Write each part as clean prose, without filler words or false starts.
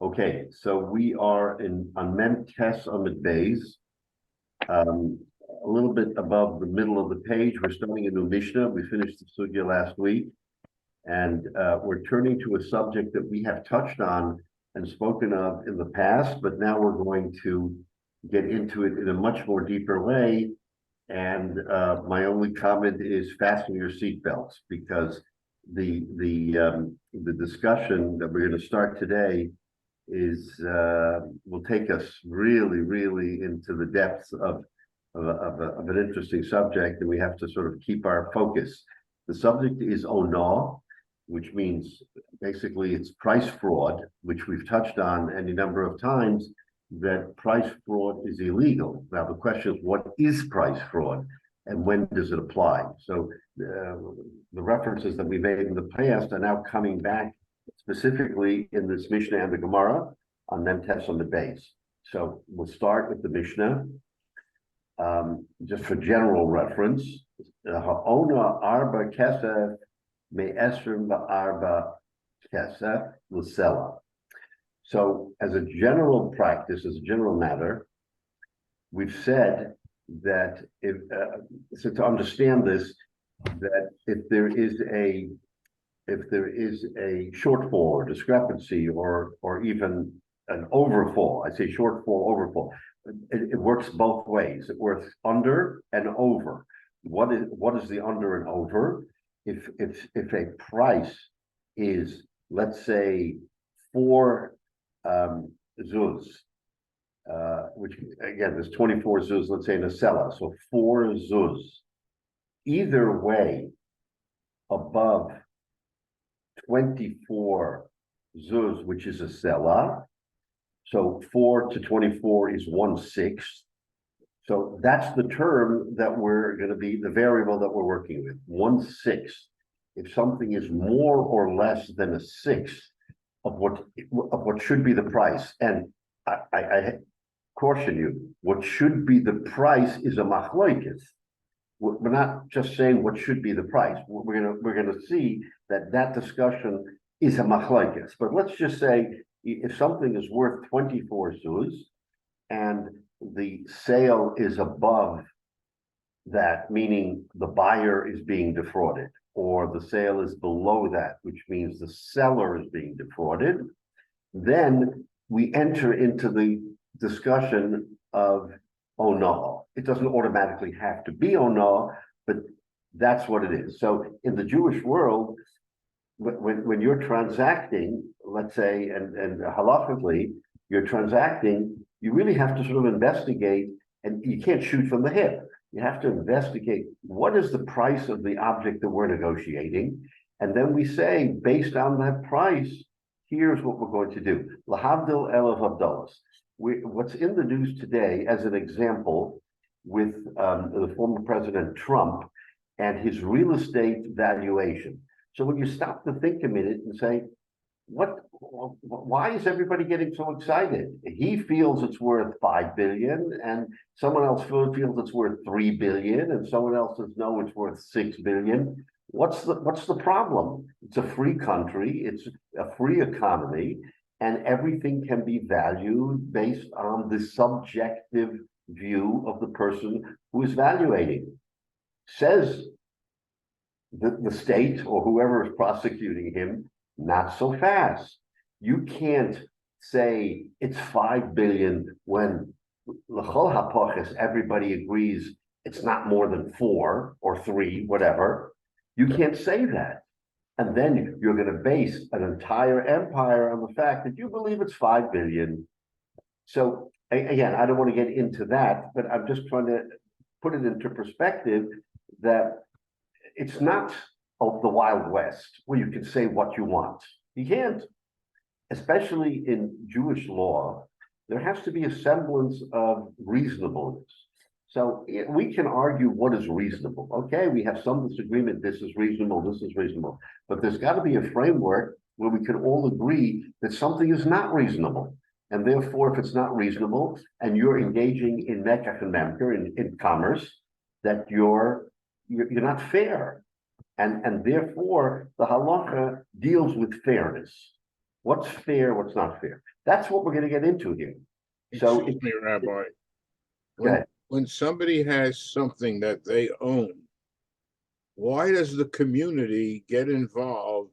Okay, so we are on Mem Tes Amid Beis, a little bit above the middle of the page. We're starting a new Mishnah. We finished the sugya last week, and we're turning to a subject that we have touched on and spoken of in the past, but now we're going to get into it in a much more deeper way. And my only comment is fasten your seatbelts, because the discussion that we're going to start today is will take us really into the depths of an interesting subject, and we have to sort of keep our focus. The subject is ona, which means basically it's price fraud, which we've touched on any number of times, that price fraud is illegal. Now the question is, what is price fraud and when does it apply? So the references that we made in the past are now coming back specifically in this Mishnah and the Gemara on Mem Tes on the base. So we'll start with the Mishnah, just for general reference. Ha'ona arba kesef me'esrim ba'arba kesef l'sela. So as a general practice, as a general matter, we've said that so to understand this, that if there is a shortfall or discrepancy or even an overfall, I say shortfall, overfall, it works both ways. It works under and over. What is the under and over? If a price is, let's say, 4 zuz, which again, there's 24 zuz, let's say, in a sela, so 4 zuz, either way above 24 zuz, which is a sela, so 4 to 24 is 1/6. So that's the term that we're going to be, the variable that we're working with, 1/6. If something is more or less than a sixth of what should be the price, and I caution you, what should be the price is a machlokes. We're not just saying what should be the price. We're gonna see that discussion is a machlokes. But let's just say if something is worth 24 zuz and the sale is above that, meaning the buyer is being defrauded, or the sale is below that, which means the seller is being defrauded, then we enter into the discussion of ona. It doesn't automatically have to be ona, but that's what it is. So in the Jewish world, when you're transacting, let's say, and halachically, you're transacting, you really have to sort of investigate, and you can't shoot from the hip. You have to investigate what is the price of the object that we're negotiating. And then we say, based on that price, here's what we're going to do. Lahavdil elav havdalas. What's in the news today, as an example, with the former President Trump and his real estate valuation. So when you stop to think a minute and say, why is everybody getting so excited? He feels it's worth 5 billion, and someone else feels it's worth 3 billion, and someone else says no, it's worth 6 billion. What's the problem? It's a free country, it's a free economy, and everything can be valued based on the subjective view of the person who is valuating. Says the state or whoever is prosecuting him, not so fast. You can't say it's 5 billion when l'chol hapoches everybody agrees it's not more than 4 or 3, whatever. You can't say that. And then you're going to base an entire empire on the fact that you believe it's 5 billion. So again, I don't want to get into that, but I'm just trying to put it into perspective that it's not of the Wild West where you can say what you want. You can't. Especially in Jewish law, there has to be a semblance of reasonableness. So we can argue what is reasonable. Okay, we have some disagreement, this is reasonable, this is reasonable. But there's got to be a framework where we can all agree that something is not reasonable. And therefore, if it's not reasonable, and you're engaging in mekach and memker, in commerce, that you're not fair. And therefore, the halacha deals with fairness. What's fair, what's not fair. That's what we're going to get into here. So, Excuse me, Rabbi. go ahead. When somebody has something that they own, why does the community get involved,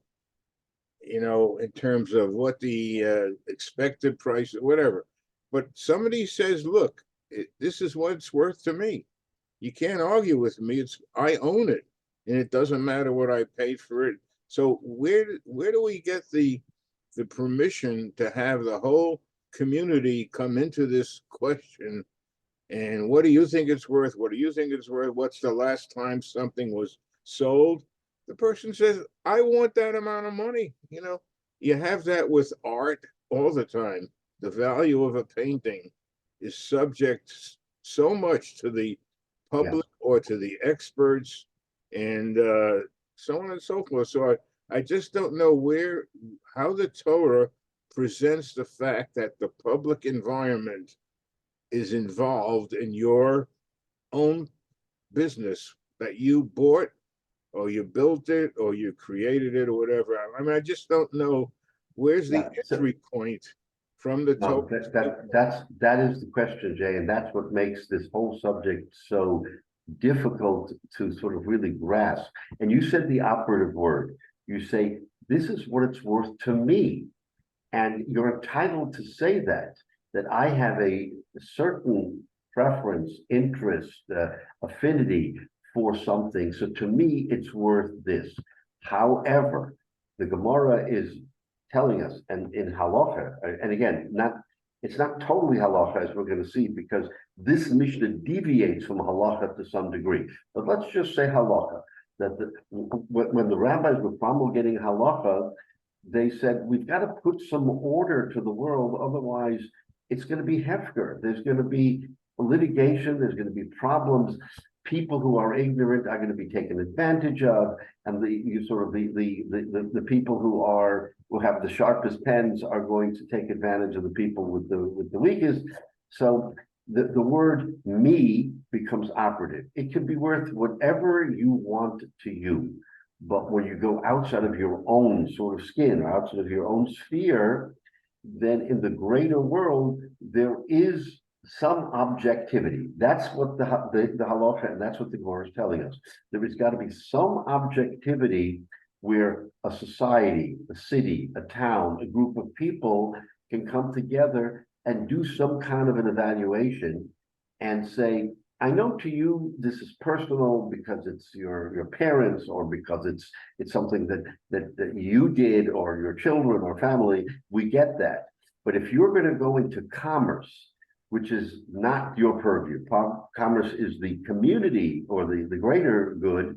in terms of what the expected price, whatever? But somebody says, look, this is what it's worth to me. You can't argue with me. I own it, and it doesn't matter what I paid for it. So where do we get the permission to have the whole community come into this question? And what do you think it's worth? What do you think it's worth? What's the last time something was sold? The person says, I want that amount of money. You have that with art all the time. The value of a painting is subject so much to the Yes. public or to the experts and so on and so forth. So I just don't know how the Torah presents the fact that the public environment is involved in your own business that you bought or you built it or you created it or whatever. I mean, I just don't know where's the Yeah. entry point from the No, Torah. that is the question, Jay, and that's what makes this whole subject so difficult to sort of really grasp. And you said the operative word. You say, this is what it's worth to me. And you're entitled to say that I have a certain preference, interest, affinity for something. So to me, it's worth this. However, the Gemara is telling us, and in halacha, and again, it's not totally halacha as we're going to see, because this Mishnah deviates from halacha to some degree. But let's just say halacha, that when the rabbis were promulgating halacha, they said, we've got to put some order to the world, otherwise it's going to be hefker. There's going to be litigation, there's going to be problems. People who are ignorant are going to be taken advantage of, and the people who have the sharpest pens are going to take advantage of the people with the weakest. So the word me becomes operative. It can be worth whatever you want to you. But when you go outside of your own sort of skin, or outside of your own sphere, then in the greater world, there is some objectivity. That's what the halacha, and that's what the Gemara is telling us. There has got to be some objectivity where a society, a city, a town, a group of people can come together and do some kind of an evaluation and say, I know to you this is personal because it's your parents, or because it's something that you did, or your children or family. We get that. But if you're going to go into commerce, which is not your purview, commerce is the community or the greater good,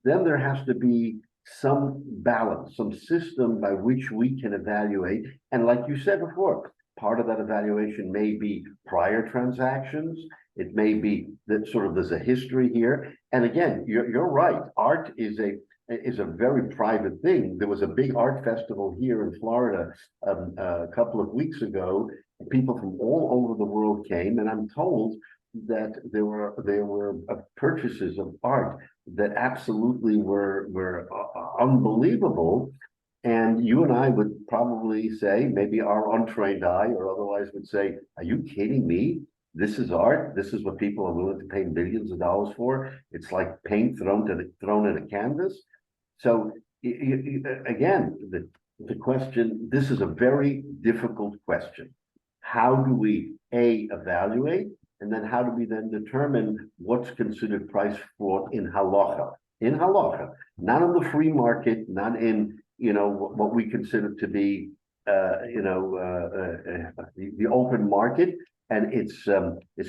then there has to be some balance, some system by which we can evaluate. And like you said before, part of that evaluation may be prior transactions. It may be that sort of there's a history here. And again, you're right. Art is a very private thing. There was a big art festival here in Florida a couple of weeks ago. People from all over the world came, and I'm told that there were purchases of art that absolutely were unbelievable. And you and I would probably say, maybe our untrained eye or otherwise would say, are you kidding me? This is art. This is what people are willing to pay billions of dollars for. It's like paint thrown at a canvas. So again, the question, this is a very difficult question. How do we evaluate, and then how do we then determine what's considered price fraud in halacha? In halacha, not in the free market, not in what we consider to be the open market. And it's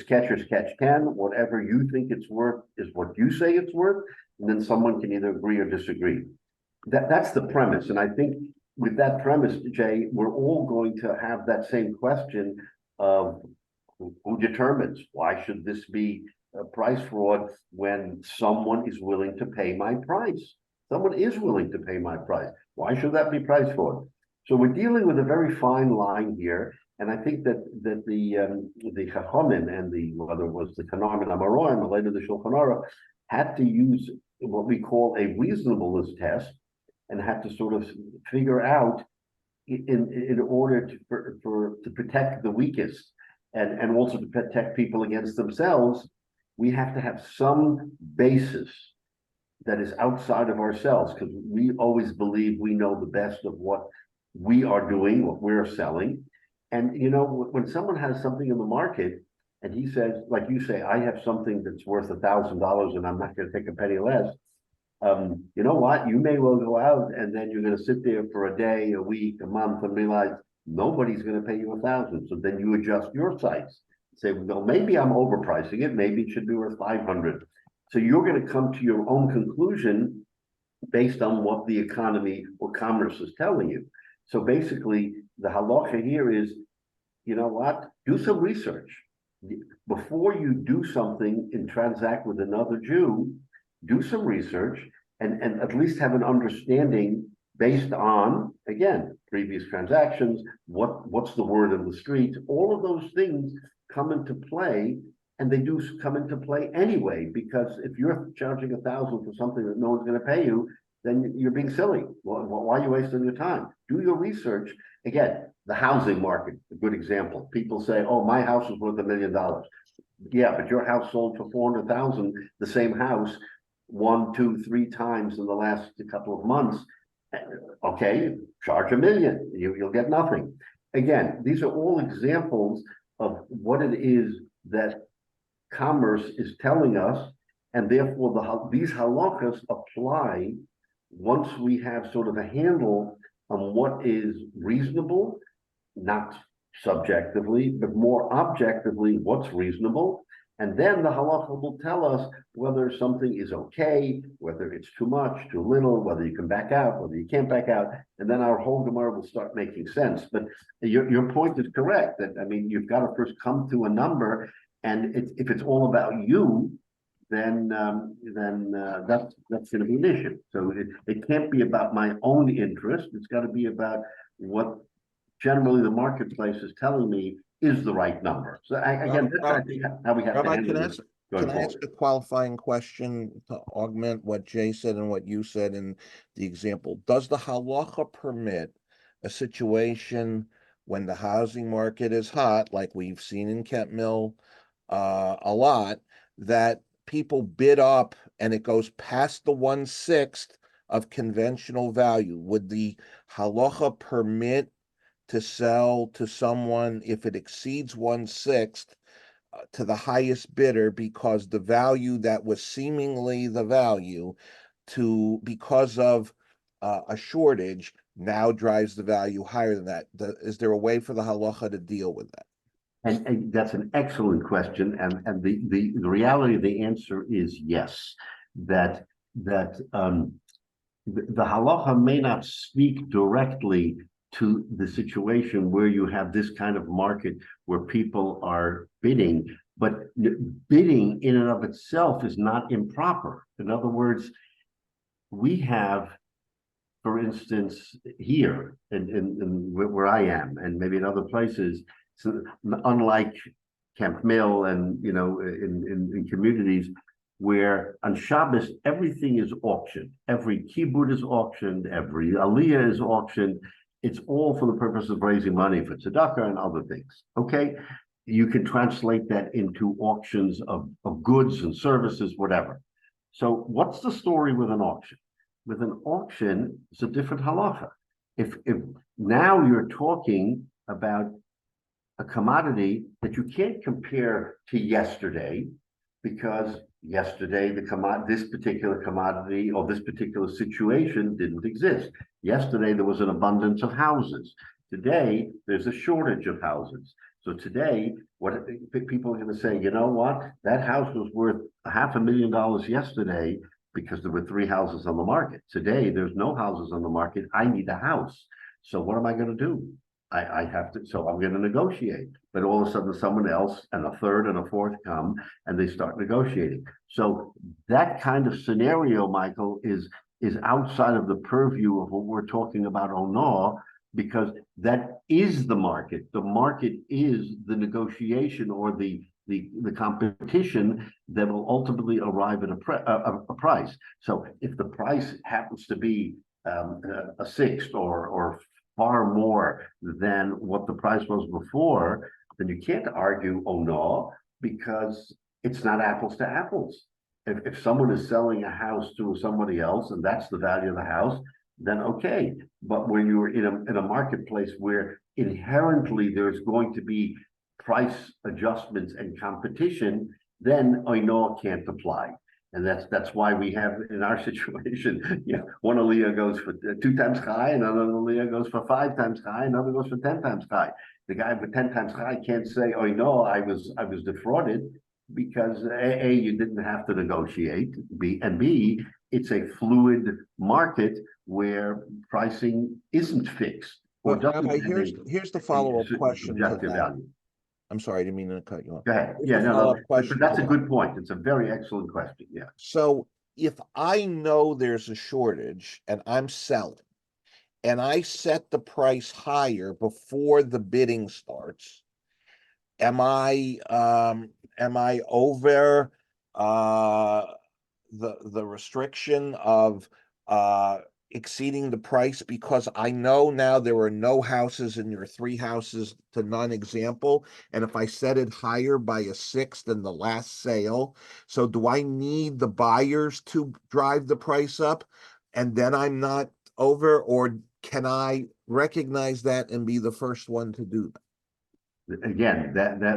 catcher's catch can. Whatever you think it's worth is what you say it's worth, and then someone can either agree or disagree. That's the premise, and I think with that premise, Jay, we're all going to have that same question of who determines, why should this be a price fraud when someone is willing to pay my price? Someone is willing to pay my price. Why should that be price fraud? So we're dealing with a very fine line here. And I think that the Chachamim and whether it was the Tanaim and Amoraim, or later the Shulchan Aruch, had to use what we call a reasonableness test, and had to sort of figure out in order to protect the weakest and also to protect people against themselves, we have to have some basis that is outside of ourselves, because we always believe we know the best of what we are doing, what we're selling. And when someone has something in the market and he says, like you say, I have something that's worth $1,000 and I'm not going to take a penny less. You know what? You may well go out and then you're going to sit there for a day, a week, a month, and realize nobody's going to pay you 1,000. So then you adjust your sites. Say, well, maybe I'm overpricing it. Maybe it should be worth 500. So you're going to come to your own conclusion based on what the economy or commerce is telling you. So basically, the halacha here is, you know what? Do some research. Before you do something and transact with another Jew, do some research and at least have an understanding based on, again, previous transactions, what's the word in the street. All of those things come into play, and they do come into play anyway, because if you're charging 1,000 for something that no one's going to pay you, then you're being silly. Why are you wasting your time? Do your research. Again, the housing market, a good example. People say, oh, my house is worth $1 million. Yeah, but your house sold for 400,000, the same house, 1, 2, 3 times in the last couple of months. Okay, charge $1 million, you'll get nothing. Again, these are all examples of what it is that commerce is telling us, and therefore these halachas apply once we have sort of a handle on what is reasonable, not subjectively, but more objectively what's reasonable. And then the halacha will tell us whether something is okay, whether it's too much, too little, whether you can back out, whether you can't back out. And then our whole Gemara will start making sense. But your point is correct, that, I mean, you've got to first come to a number, and if it's all about you, then that's going to be an issue. So it can't be about my own interest. It's got to be about what generally the marketplace is telling me is the right number. So again, that's I think how we have to Rabbi, handle it going can I ask forward. a qualifying question to augment what Jay said and what you said in the example? Does the halacha permit a situation when the housing market is hot, like we've seen in Kent Mill a lot, that people bid up and it goes past the 1/6 of conventional value? Would the halacha permit to sell to someone if it exceeds 1/6 to the highest bidder, because the value that was seemingly the value because of a shortage now drives the value higher than that? Is there a way for the halacha to deal with that? And that's an excellent question. And the reality of the answer is yes, that the halacha may not speak directly to the situation where you have this kind of market where people are bidding, but bidding in and of itself is not improper. In other words, we have, for instance, here in where I am, and maybe in other places, so unlike Camp Mill and in communities where on Shabbos everything is auctioned, every kibbutz is auctioned, every aliyah is auctioned. It's all for the purpose of raising money for tzedakah and other things. Okay, you can translate that into auctions of goods and services, whatever. So what's the story with an auction? With an auction, it's a different halacha. If now you're talking about a commodity that you can't compare to yesterday, because yesterday this particular commodity or this particular situation didn't exist. Yesterday there was an abundance of houses. Today there's a shortage of houses. So today, what people are going to say, you know what? That house was worth $500,000 yesterday because there were 3 houses on the market. Today there's no houses on the market. I need a house. So what am I going to do? I have to, so I'm going to negotiate. But all of a sudden someone else and a third and a fourth come and they start negotiating. So that kind of scenario, Michael, is outside of the purview of what we're talking about Ono, because that is the market. The market is the negotiation or the competition that will ultimately arrive at a price. So if the price happens to be a sixth or far more than what the price was before, then you can't argue, oh no, because it's not apples to apples. If someone is selling a house to somebody else and that's the value of the house, then okay. But when you're in a marketplace where inherently there's going to be price adjustments and competition, then I know it can't apply. And that's why we have in our situation, one aliyah goes for 2 times high, another aliyah goes for 5 times high, another goes for 10 times high. The guy with 10 times high can't say, oh no, I was defrauded, because A, you didn't have to negotiate, B, it's a fluid market where pricing isn't fixed. Or But doesn't Rabbi, have here's the follow-up question to objective that. value. I'm sorry, I didn't mean to cut you off. Go ahead. Here's Yeah, the no, follow-up but question that's to a that. good point. It's a very excellent question. Yeah. So if I know there's a shortage and I'm selling, and I set the price higher before the bidding starts, am I over the restriction of exceeding the price because I know now there are no houses in your 3 houses to none example, and if I set it higher by a 1/6 than the last sale, so do I need the buyers to drive the price up and then I'm not over, or can I recognize that and be the first one to do that? Again,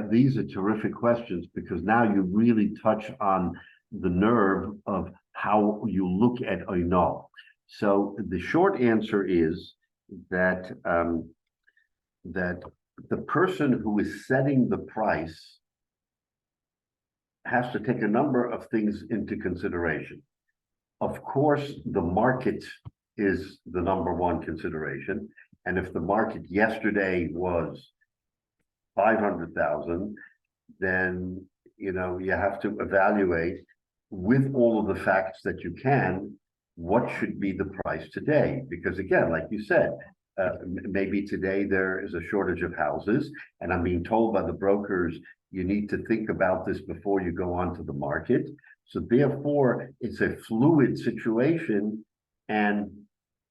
these are terrific questions, because now you really touch on the nerve of how you look at Oino. So the short answer is that that the person who is setting the price has to take a number of things into consideration. Of course, the market is the number one consideration. And if the market yesterday was 500,000, then you have to evaluate, with all of the facts that you can, what should be the price today. Because again, like you said, maybe today there is a shortage of houses, and I'm being told by the brokers, you need to think about this before you go onto the market. So therefore, it's a fluid situation, and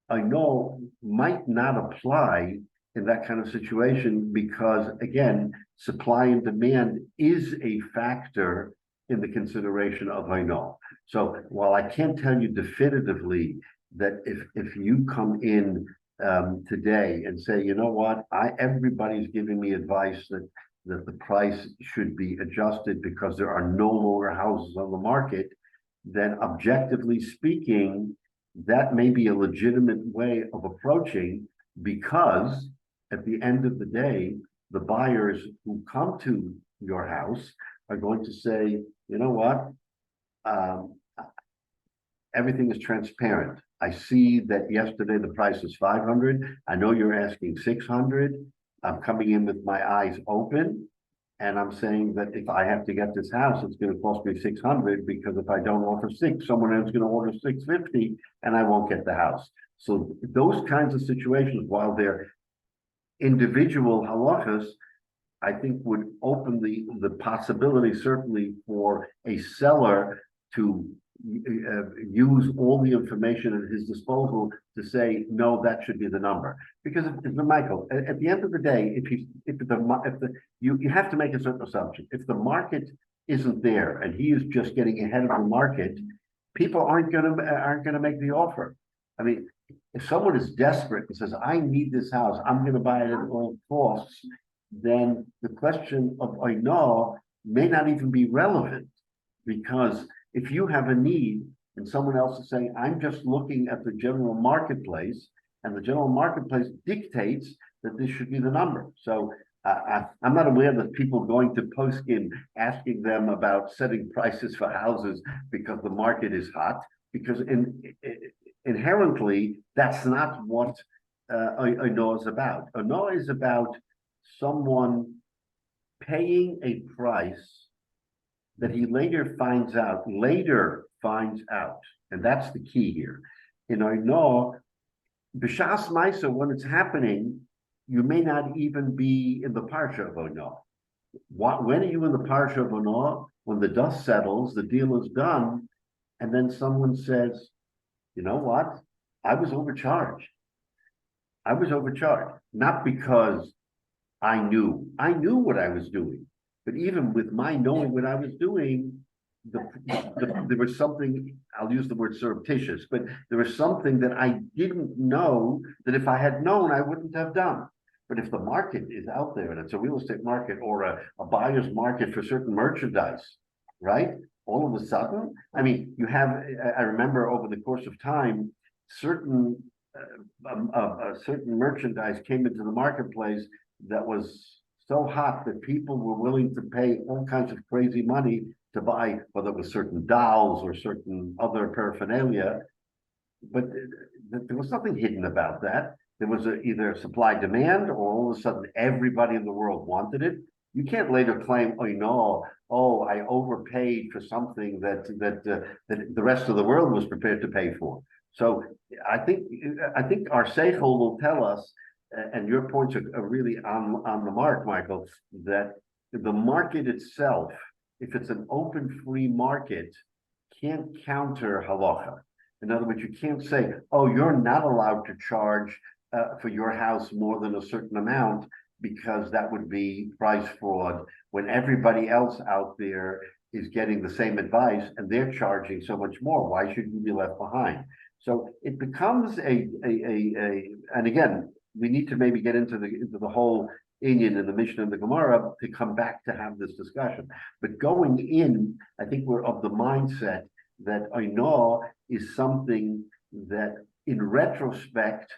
I know might not apply in that kind of situation, because again, supply and demand is a factor in the consideration of I know. So while I can't tell you definitively that if you come in today and say, you know what, everybody's giving me advice that the price should be adjusted because there are no longer houses on the market, then objectively speaking, that may be a legitimate way of approaching, because at the end of the day, the buyers who come to your house are going to say, you know what, everything is transparent. I see that yesterday the price was 500. I know you're asking 600. I'm coming in with my eyes open, and I'm saying that if I have to get this house, it's going to cost me 600, because if I don't offer 6, someone else is going to order 650, and I won't get the house. So those kinds of situations, while they're individual halachas, I think would open the possibility, certainly, for a seller to use all the information at his disposal to say, no, that should be the number. Because Michael, at the end of the day, you have to make a certain assumption. If the market isn't there and he is just getting ahead of the market, people aren't gonna make the offer. I mean, if someone is desperate and says, I need this house, I'm gonna buy it at all costs, then the question of I know may not even be relevant. Because if you have a need and someone else is saying, I'm just looking at the general marketplace, and the general marketplace dictates that this should be the number. So I'm not aware that people going to Poskin asking them about setting prices for houses because the market is hot, because inherently, that's not what I know is about. A know is about someone paying a price that he later finds out, and that's the key here. And I know, b'shas ma'isa, when it's happening, you may not even be in the parsha of Ono. When are you in the parsha of Ono? When the dust settles, the deal is done, and then someone says, you know what? I was overcharged. I was overcharged, not because I knew what I was doing, but even with my knowing what I was doing, there was something, I'll use the word surreptitious, but there was something that I didn't know that if I had known, I wouldn't have done. But if the market is out there and it's a real estate market or a buyer's market for certain merchandise, right? All of a sudden, I mean, I remember over the course of time, certain certain merchandise came into the marketplace that was so hot that people were willing to pay all kinds of crazy money to buy, whether it was certain dolls or certain other paraphernalia. But there was something hidden about that. There was either supply demand, or all of a sudden everybody in the world wanted it. You can't later claim, oh, I overpaid for something that the rest of the world was prepared to pay for. So I think our seichel will tell us, and your points are really on the mark, Michael, that the market itself, if it's an open, free market, can't counter halacha. In other words, you can't say, oh, you're not allowed to charge for your house more than a certain amount, because that would be price fraud, when everybody else out there is getting the same advice and they're charging so much more. Why should you be left behind? So it becomes and again, we need to maybe get into the whole Inyan and the Mishnah and the Gemara to come back to have this discussion. But going in, I think we're of the mindset that Oinah is something that in retrospect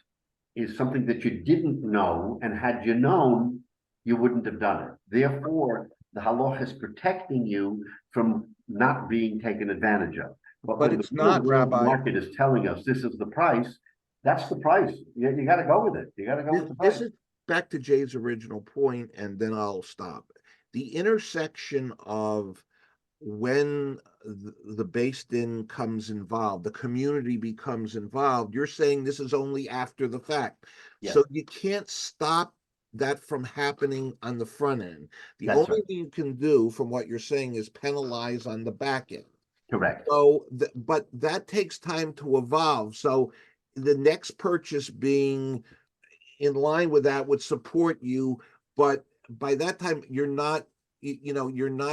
is something that you didn't know, and had you known, you wouldn't have done it. Therefore, the halacha is protecting you from not being taken advantage of. But it's not, Rabbi. The market is telling us this is the price. That's the price. You got to go with it. You got to go with the price. This is back to Jay's original point, and then I'll stop. The intersection of when the based in comes involved, the community becomes involved. You're saying this is only after the fact. Yes. So you can't stop that from happening on the front end. The That's only right. thing you can do from what you're saying is penalize on the back end. Correct. So, but that takes time to evolve. So the next purchase being in line with that would support you, but by that time you're not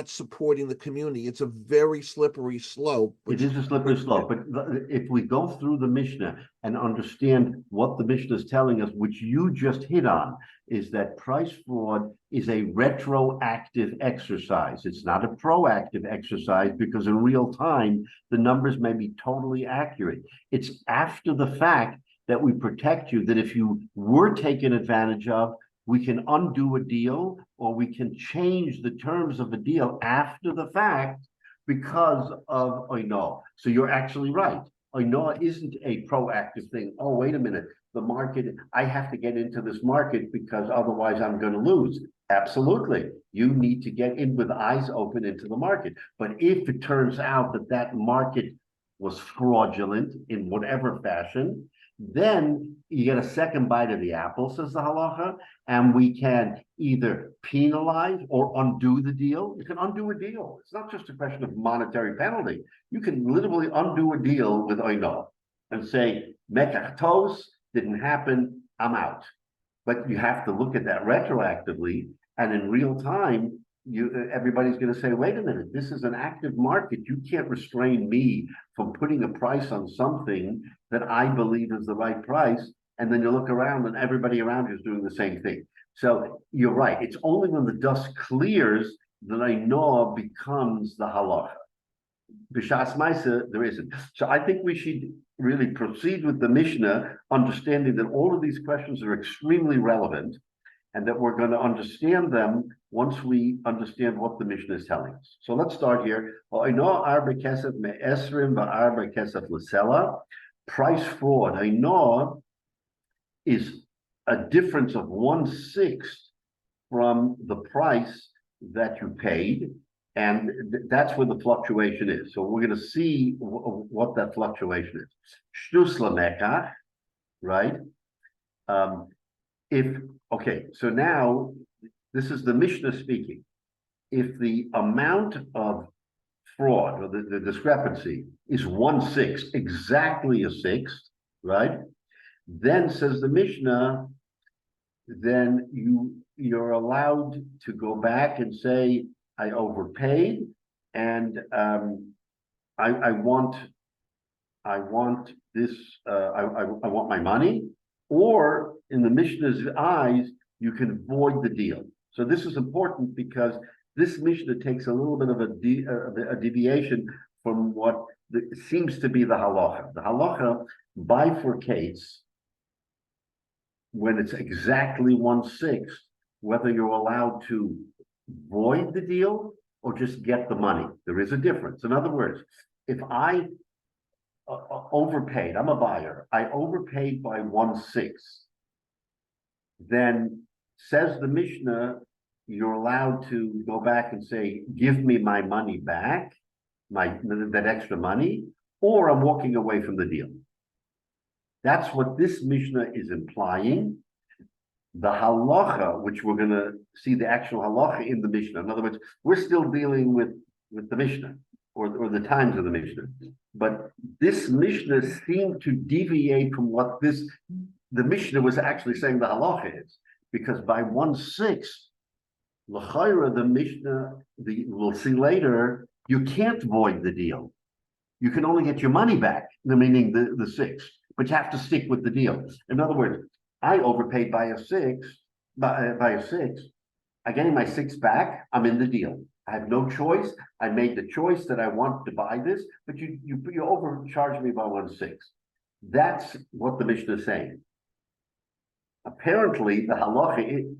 supporting the community. It's a very slippery slope. It is a slippery slope, but if we go through the Mishnah and understand what the Mishnah is telling us, which you just hit on, is that price fraud is a retroactive exercise. It's not a proactive exercise, because in real time, the numbers may be totally accurate. It's after the fact that we protect you, that if you were taken advantage of, we can undo a deal, or we can change the terms of a deal after the fact because of Oinah. So you're actually right. Oinah isn't a proactive thing. Oh, wait a minute. The market, I have to get into this market because otherwise I'm going to lose. Absolutely. You need to get in with eyes open into the market. But if it turns out that that market was fraudulent in whatever fashion, then you get a second bite of the apple, says the halacha, and we can either penalize or undo the deal. You can undo a deal. It's not just a question of monetary penalty. You can literally undo a deal with Oinah and say, Mekach tos, didn't happen, I'm out. But you have to look at that retroactively, and in real time, everybody's going to say, wait a minute, this is an active market. You can't restrain me from putting a price on something that I believe is the right price. And then you look around and everybody around you is doing the same thing. So you're right. It's only when the dust clears that Oinah becomes the halacha. B'shas Maisa, there isn't. So I think we should really proceed with the Mishnah, understanding that all of these questions are extremely relevant, and that we're going to understand them once we understand what the Mishnah is telling us. So let's start here. Price fraud. Oinah is a difference of 1/6 from the price that you paid, and that's where the fluctuation is. So we're going to see what that fluctuation is. Shtus lamekach, right? Okay, so now this is the Mishnah speaking. If the amount of fraud, or the discrepancy, is 1/6, exactly a sixth, right? Then says the Mishnah, then you're allowed to go back and say, I overpaid, and I want this, I want my money, or in the Mishnah's eyes, you can void the deal. So this is important because this Mishnah takes a little bit of a deviation from what seems to be the halacha. The halacha bifurcates when it's exactly 1/6, whether you're allowed to void the deal or just get the money. There is a difference. In other words, if I overpaid, I'm a buyer, I overpaid by 1/6, then says the Mishnah, you're allowed to go back and say, give me my money back, that extra money, or I'm walking away from the deal. That's what this Mishnah is implying. The halacha, which we're going to see the actual halacha in the Mishnah. In other words, we're still dealing with the Mishnah or the times of the Mishnah. But this Mishnah seemed to deviate from what the Mishnah was actually saying the halacha is. Because by 1/6, l'chayra, the Mishnah, we'll see later, you can't void the deal. You can only get your money back, meaning the 6, but you have to stick with the deal. In other words, I overpaid by a 6, I'm getting my 6 back, I'm in the deal. I have no choice. I made the choice that I want to buy this, but you overcharged me by 1/6. That's what the Mishnah is saying. Apparently, the halacha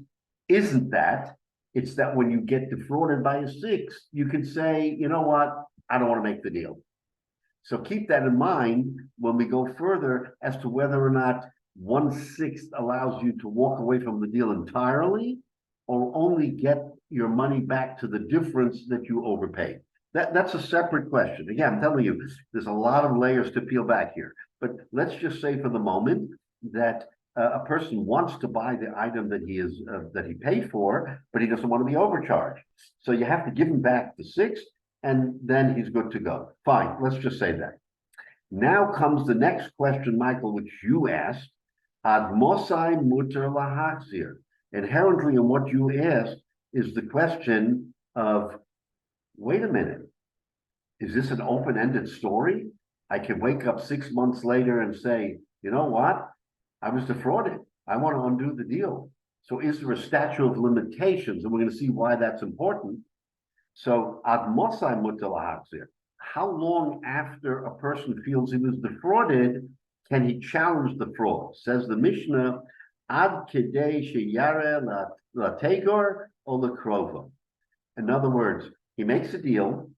isn't that. It's that when you get defrauded by a 6, you can say, you know what, I don't want to make the deal. So keep that in mind when we go further as to whether or not 1/6 allows you to walk away from the deal entirely or only get your money back to the difference that you overpaid. That's a separate question. Again, I'm telling you, there's a lot of layers to peel back here. But let's just say for the moment that a person wants to buy the item that he paid for, but he doesn't want to be overcharged. So you have to give him back the 6, and then he's good to go. Fine, let's just say that. Now comes the next question, Michael, which you asked. Ad mosai muter lahachzir. Inherently in what you asked is the question of, wait a minute, is this an open-ended story? I can wake up 6 months later and say, you know what? I was defrauded. I want to undo the deal. So is there a statute of limitations? And we're going to see why that's important. So, ad mosai muter lahachzir. How long after a person feels he was defrauded can he challenge the fraud? Says the Mishnah, ad kedei sheyare lategor or lakrova. In other words, he makes a deal,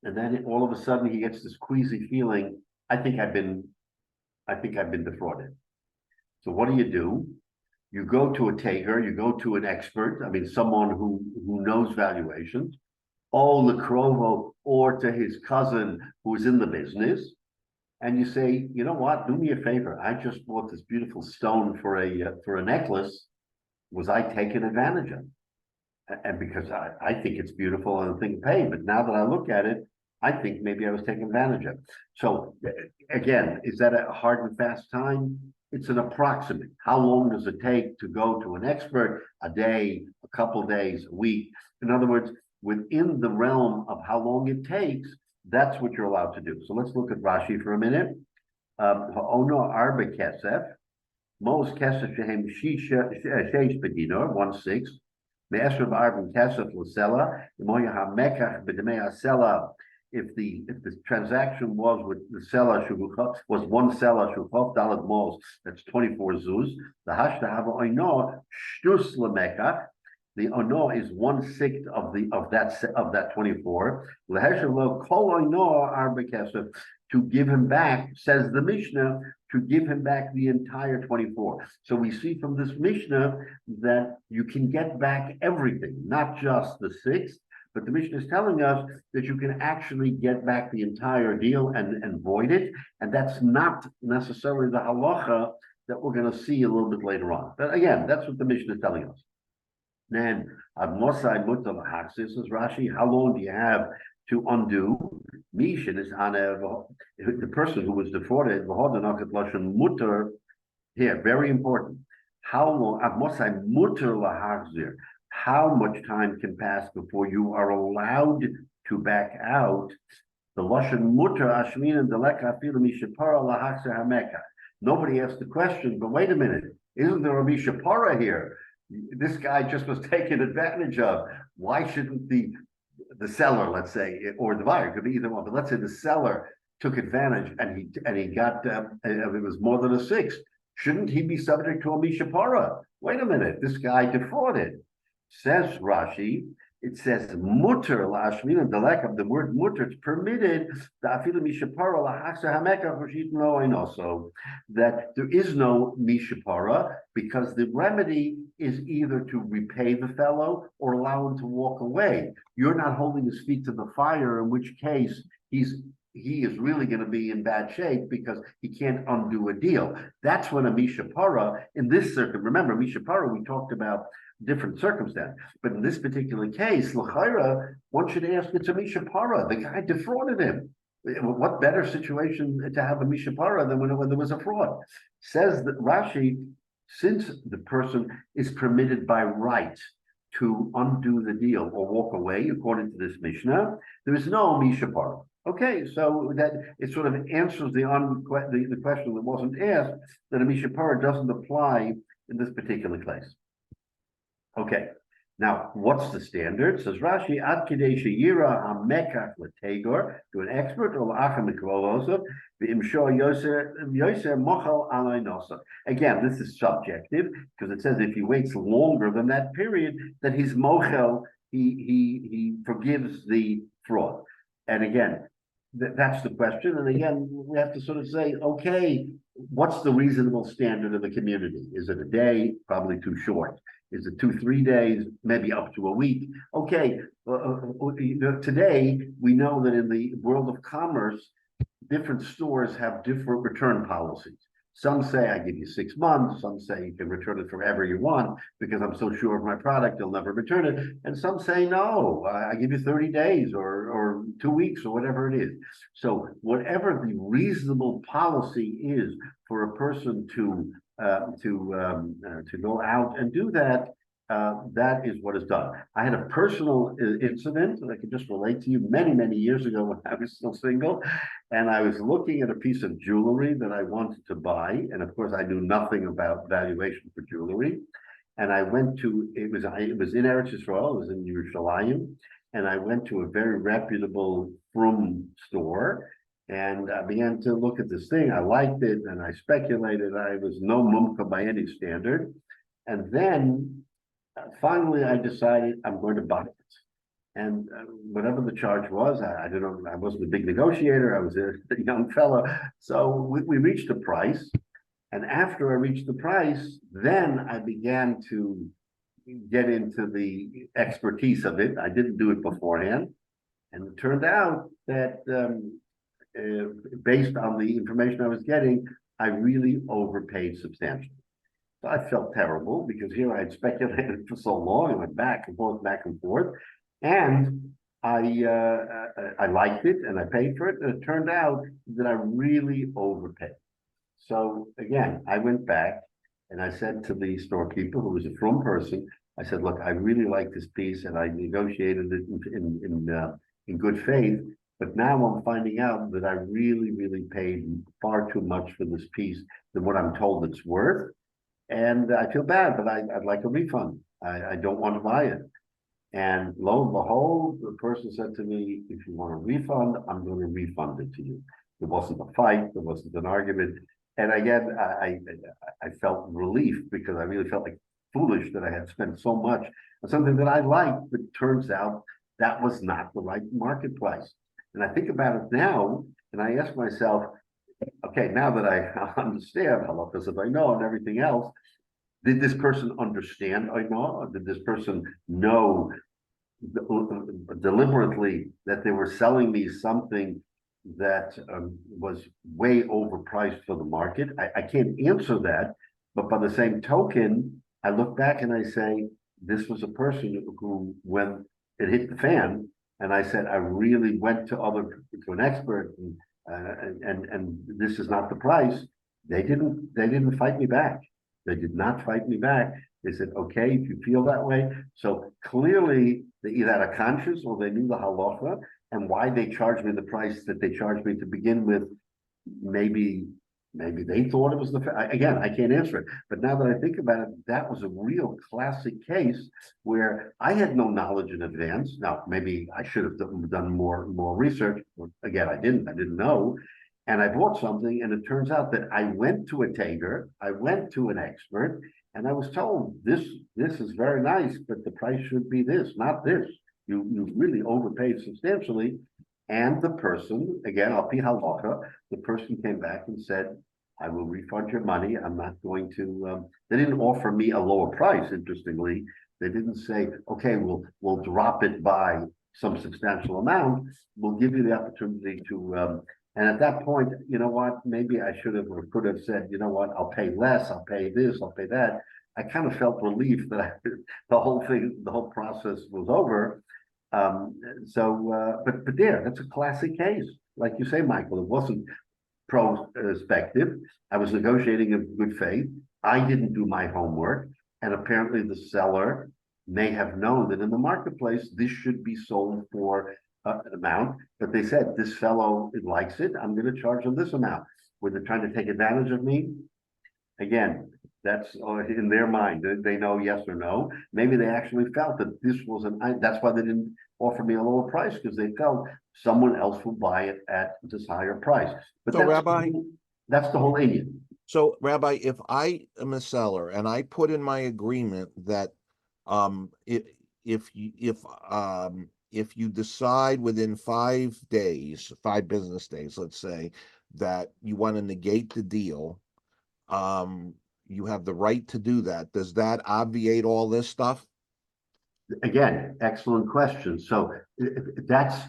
and then all of a sudden he gets this queasy feeling, I think I've been defrauded. So what do? You go to a taker, you go to an expert, someone who knows valuations, lakrovo, or to his cousin who's in the business, and you say, you know what, do me a favor. I just bought this beautiful stone for a necklace. Was I taken advantage of? And because I think it's beautiful and I think pay, but now that I look at it, I think maybe I was taken advantage of. So again, is that a hard and fast time? It's an approximate. How long does it take to go to an expert? A day, a couple of days, a week. In other words, within the realm of how long it takes, that's what you're allowed to do. So let's look at Rashi for a minute. Ha'ono arba kesef, most kesef shehem sheish bedinor, 1/6. Me'esher v'arba kesef l'sela, imoya ha'mekach b'demei ha'sela. If the transaction was with the seller was 1 seller shukov dalad mos, that's 24 zuz. The hashta hava oino shtus lemekach. The ono is 1/6 of that 24. Leheshelo kol oino arba kesef, to give him back, says the Mishnah, to give him back the entire 24. So we see from this Mishnah that you can get back everything, not just the 6. But the Mishnah is telling us that you can actually get back the entire deal and void it. And that's not necessarily the halacha that we're going to see a little bit later on. But again, that's what the Mishnah is telling us. Then, ad mosai muter lahachzir, says Rashi, how long do you have to undo? Mishin is on the person who was defrauded, muter, Here, very important. How long, Amosai mutter lahachzir, how much time can pass before you are allowed to back out? The Lashon mutter ashmin deleka afilu mishapara lahachzir hameka. Nobody asked the question, but wait a minute, isn't there a mishapara here? This guy just was taken advantage of. Why shouldn't the seller, let's say, or the buyer, could be either one, but let's say the seller took advantage and he got it was more than a six. Shouldn't he be subject to a mishapara? Wait a minute, this guy defrauded. Says Rashi, it says mutter la'ashmin and delek, the word mutter, it's permitted da'afilu mishapara la'achsa hameka v'shit lo einoso, that there is no mishapara because the remedy is either to repay the fellow or allow him to walk away. You're not holding his feet to the fire, in which case he is really going to be in bad shape because he can't undo a deal. That's when a mishapara, in this circuit, remember, mishapara, we talked about different circumstance, but in this particular case, l'chaira, one should ask, it's a mishapara. The guy defrauded him. What better situation to have a mishapara than when there was a fraud? Says that Rashi, since the person is permitted by right to undo the deal or walk away, according to this Mishnah, there is no mishapara. Okay, so that it sort of answers the question that wasn't asked, that a mishapara doesn't apply in this particular case. Okay, now what's the standard? Says Rashi, ad kidei sheyira hamekach l'tegor, to an expert or l'acham mikvolosov, v'imsho yoser mochel alay nosa. Again, this is subjective because it says if he waits longer than that period, then he's mochel, he forgives the fraud. And again, that's the question. And again, we have to sort of say, okay, what's the reasonable standard of the community? Is it a day? Probably too short. Is it 2-3 days? Maybe up to a week. Okay, today we know that in the world of commerce, different stores have different return policies. Some say I give you 6 months, some say you can return it forever you want because I'm so sure of my product, you'll never return it. And some say, no, I give you 30 days or 2 weeks or whatever it is. So whatever the reasonable policy is for a person to go out and do that, that is what is done. I had a personal incident that I could just relate to you many years ago when I was still single, and I was looking at a piece of jewelry that I wanted to buy, and of course I knew nothing about valuation for jewelry, and I went to, it was in Eretz Yisrael, it was in Yerushalayim, and I went to a very reputable frum store, and I began to look at this thing. I liked it, and I speculated. I was no mumka by any standard. And then finally, I decided I'm going to buy it. And whatever the charge was, I don't know, I wasn't a big negotiator. I was a young fellow. So we reached a price. And after I reached the price, then I began to get into the expertise of it. I didn't do it beforehand. And it turned out that based on the information I was getting, I really overpaid substantially. So I felt terrible because here I had speculated for so long. I went back and forth, and I liked it and I paid for it. And it turned out that I really overpaid. So again, I went back and I said to the storekeeper, who was a frum person, I said, "Look, I really like this piece, and I negotiated it in good faith. But now I'm finding out that I really paid far too much for this piece than what I'm told it's worth. And I feel bad, but I'd like a refund. I don't want to buy it." And lo and behold, the person said to me, "If you want a refund, I'm going to refund it to you." There wasn't a fight, there wasn't an argument. And again, I felt relief because I really felt like foolish that I had spent so much on something that I liked, but it turns out that was not the right marketplace. And I think about it now, and I ask myself, okay, now that I understand halachas if I know and everything else, did this person understand I know? Did this person know deliberately that they were selling me something that was way overpriced for the market? I can't answer that, but by the same token, I look back and I say, this was a person who, when it hit the fan, and I said, I really went to an expert, and this is not the price. They didn't fight me back. They did not fight me back. They said, okay, if you feel that way. So clearly they either had a conscience or they knew the halacha and why they charged me the price that they charged me to begin with. Maybe they thought it was again, I can't answer it. But now that I think about it, that was a real classic case where I had no knowledge in advance. Now, maybe I should have done more research. Again, I didn't know. And I bought something, and it turns out that I went to a tager, I went to an expert, and I was told this is very nice, but the price should be this, not this. You really overpaid substantially. And the person, again, I'll be halacha, the person came back and said, I will refund your money. I'm not going to, they didn't offer me a lower price, interestingly. They didn't say, okay, we'll drop it by some substantial amount. We'll give you the opportunity to, and at that point, you know what, maybe I should have or could have said, you know what, I'll pay less, I'll pay this, I'll pay that. I kind of felt relief that the whole process was over. But there, that's a classic case. Like you say, Michael, it wasn't prospective. I was negotiating in good faith. I didn't do my homework. And apparently the seller may have known that in the marketplace, this should be sold for an amount. But they said, this fellow likes it. I'm going to charge him this amount. Were they trying to take advantage of me? Again, that's in their mind. They know yes or no. Maybe they actually felt that this was that's why they didn't offer me a lower price, because they felt someone else will buy it at this higher price. But So, Rabbi, that's the whole Indian. So, Rabbi, if I am a seller and I put in my agreement that if you decide within 5 days, 5 business days, let's say, that you want to negate the deal, you have the right to do that. Does that obviate all this stuff? Again, excellent question. So that's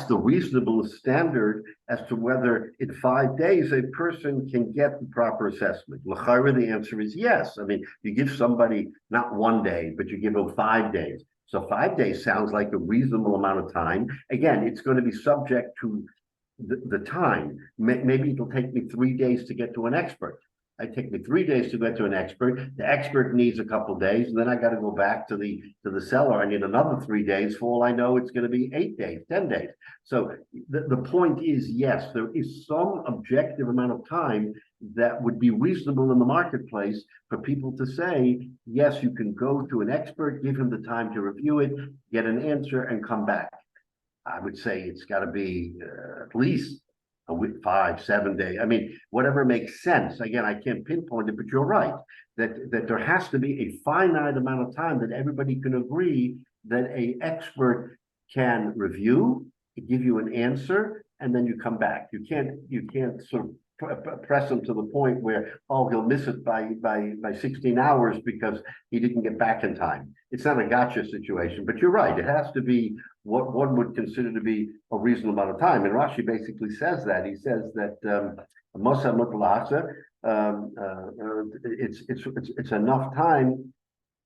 the reasonable standard as to whether in 5 days a person can get the proper assessment. L'chayra, the answer is yes. I mean, you give somebody not 1 day, but you give them 5 days. So 5 days sounds like a reasonable amount of time. Again, it's going to be subject to the time. Maybe it'll take me 3 days to get to an expert. It take me 3 days to get to an expert. The expert needs a couple of days, and then I got to go back to the seller. I need another 3 days. For all I know, it's going to be 8 days, 10 days. So the point is, yes, there is some objective amount of time that would be reasonable in the marketplace for people to say, yes, you can go to an expert, give him the time to review it, get an answer, and come back. I would say it's got to be at least a week, 5, 7 days. I mean, whatever makes sense. Again, I can't pinpoint it, but you're right that there has to be a finite amount of time that everybody can agree that an expert can review, give you an answer, and then you come back. You can't sort of press him to the point where, oh, he'll miss it by 16 hours because he didn't get back in time. It's not a gotcha situation, but you're right. It has to be what one would consider to be a reasonable amount of time. And Rashi basically says that. He says that it's enough time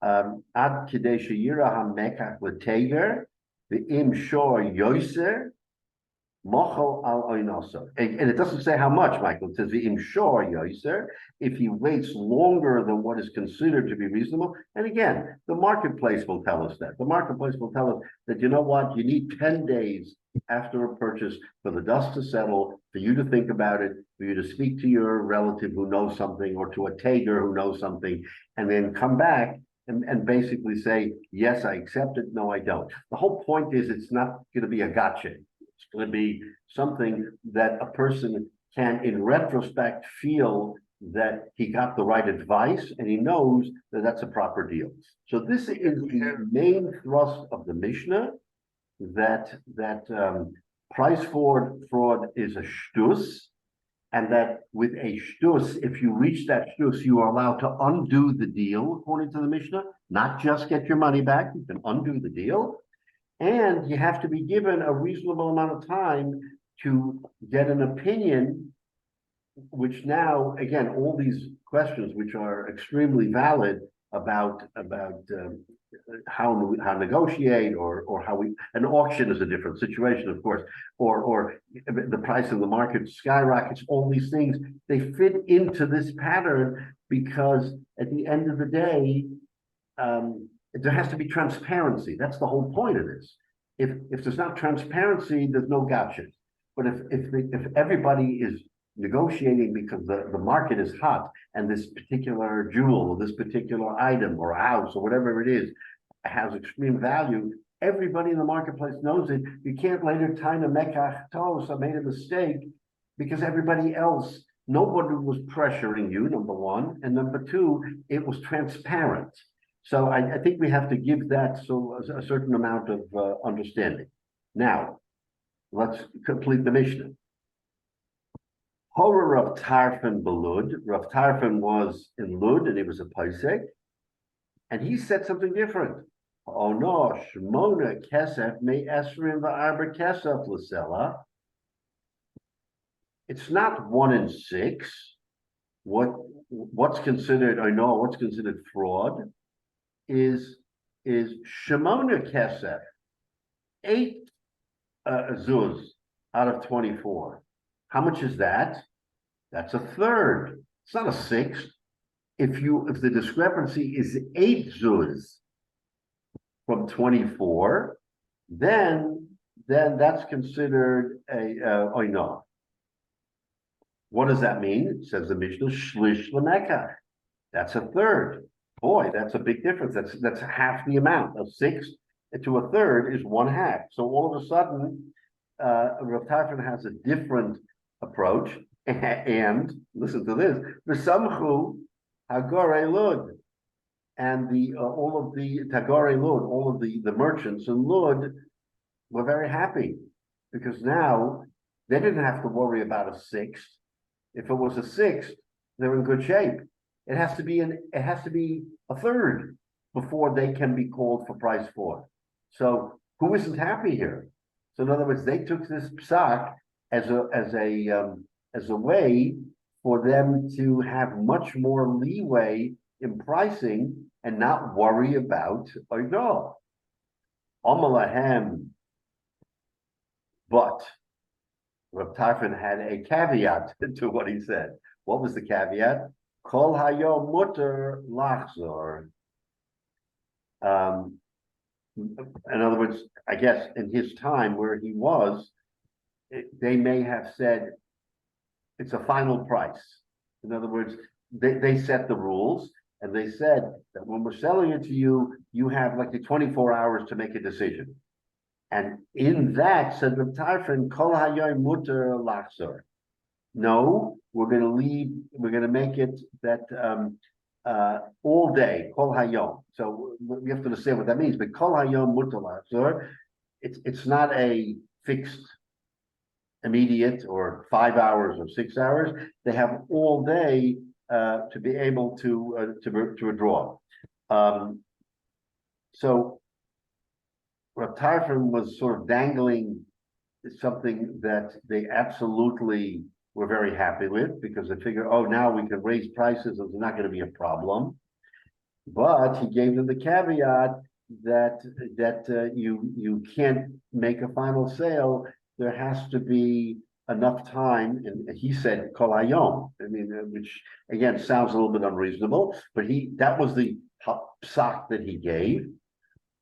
ad kidei sheyira hamekach l'teger v'im shor yoser mochel al oinoso. And it doesn't say how much, Michael. It says v'im shor yoser, if he waits longer than what is considered to be reasonable. And again, the marketplace will tell us that. The marketplace will tell us that, you know what, you need 10 days after a purchase for the dust to settle, for you to think about it, for you to speak to your relative who knows something, or to a tager who knows something, and then come back and basically say, yes, I accept it, no, I don't. The whole point is it's not going to be a gotcha. It's going to be something that a person can, in retrospect, feel that he got the right advice and he knows that that's a proper deal. So this is the main thrust of the Mishnah, that price fraud is a shtus, and that with a shtus, if you reach that shtus, you are allowed to undo the deal, according to the Mishnah, not just get your money back, you can undo the deal. And you have to be given a reasonable amount of time to get an opinion, which now, again, all these questions, which are extremely valid, how negotiate or how an auction is a different situation, of course, or the price of the market skyrockets. All these things, they fit into this pattern because at the end of the day, there has to be transparency. That's the whole point of this. If there's not transparency, there's no gotchas. But if everybody is negotiating because the market is hot and this particular jewel or this particular item or house or whatever it is has extreme value, everybody in the marketplace knows it. You can't later time a mekach tos, I made a mistake, because everybody else, nobody was pressuring you, number one, and number two, it was transparent. So I think we have to give that a certain amount of understanding. Now, let's complete the Mishnah. Horror of Tarfon Belud. Rav Tarfon was in Lud and he was a Paisek. And he said something different. Oh no, Shmona Kesef me Esrim va'arba Kesef l'sela. It's not 1 in 6. What's considered, what's considered fraud is Shmona Kesef, 8 zuz out of 24. How much is that? That's a third. It's not a sixth. If the discrepancy is 8 zuz from 24, then that's considered a oino. What does that mean? It says the Mishnah shlish lemekach. That's a third. Boy, that's a big difference. That's half the amount. A sixth to a third is 1/2. So all of a sudden, Rav Tarfon has a different approach, and listen to this: v'samchu hagorei lud, and all of the tagorei lud, all of the merchants in Lud were very happy because now they didn't have to worry about a sixth. If it was a sixth, they're in good shape. It has to be a third before they can be called for price for. So who isn't happy here? So in other words, they took this psak as a way for them to have much more leeway in pricing and not worry about oino. Omalahem. But Rav Tarfon had a caveat to what he said. What was the caveat? Kol hayom mutter lachzor. In other words, I guess in his time where he was, they may have said it's a final price. In other words, they set the rules and they said that when we're selling it to you, you have like the 24 hours to make a decision. And in that, said Rav Tarfon, kol hayom mutter lachzor. No, we're going to make it that all day, kol hayom. So we have to understand what that means. But kol hayom mutter lachzor, it's not a fixed, immediate, or 5 hours or 6 hours. They have all day to be able to withdraw. So Rav Tarfon was sort of dangling something that they absolutely were very happy with because they figure, oh, now we can raise prices, it's not going to be a problem. But he gave them the caveat that you can't make a final sale. There has to be enough time, and he said kol hayom. I mean, which again sounds a little bit unreasonable, but that was the psak that he gave.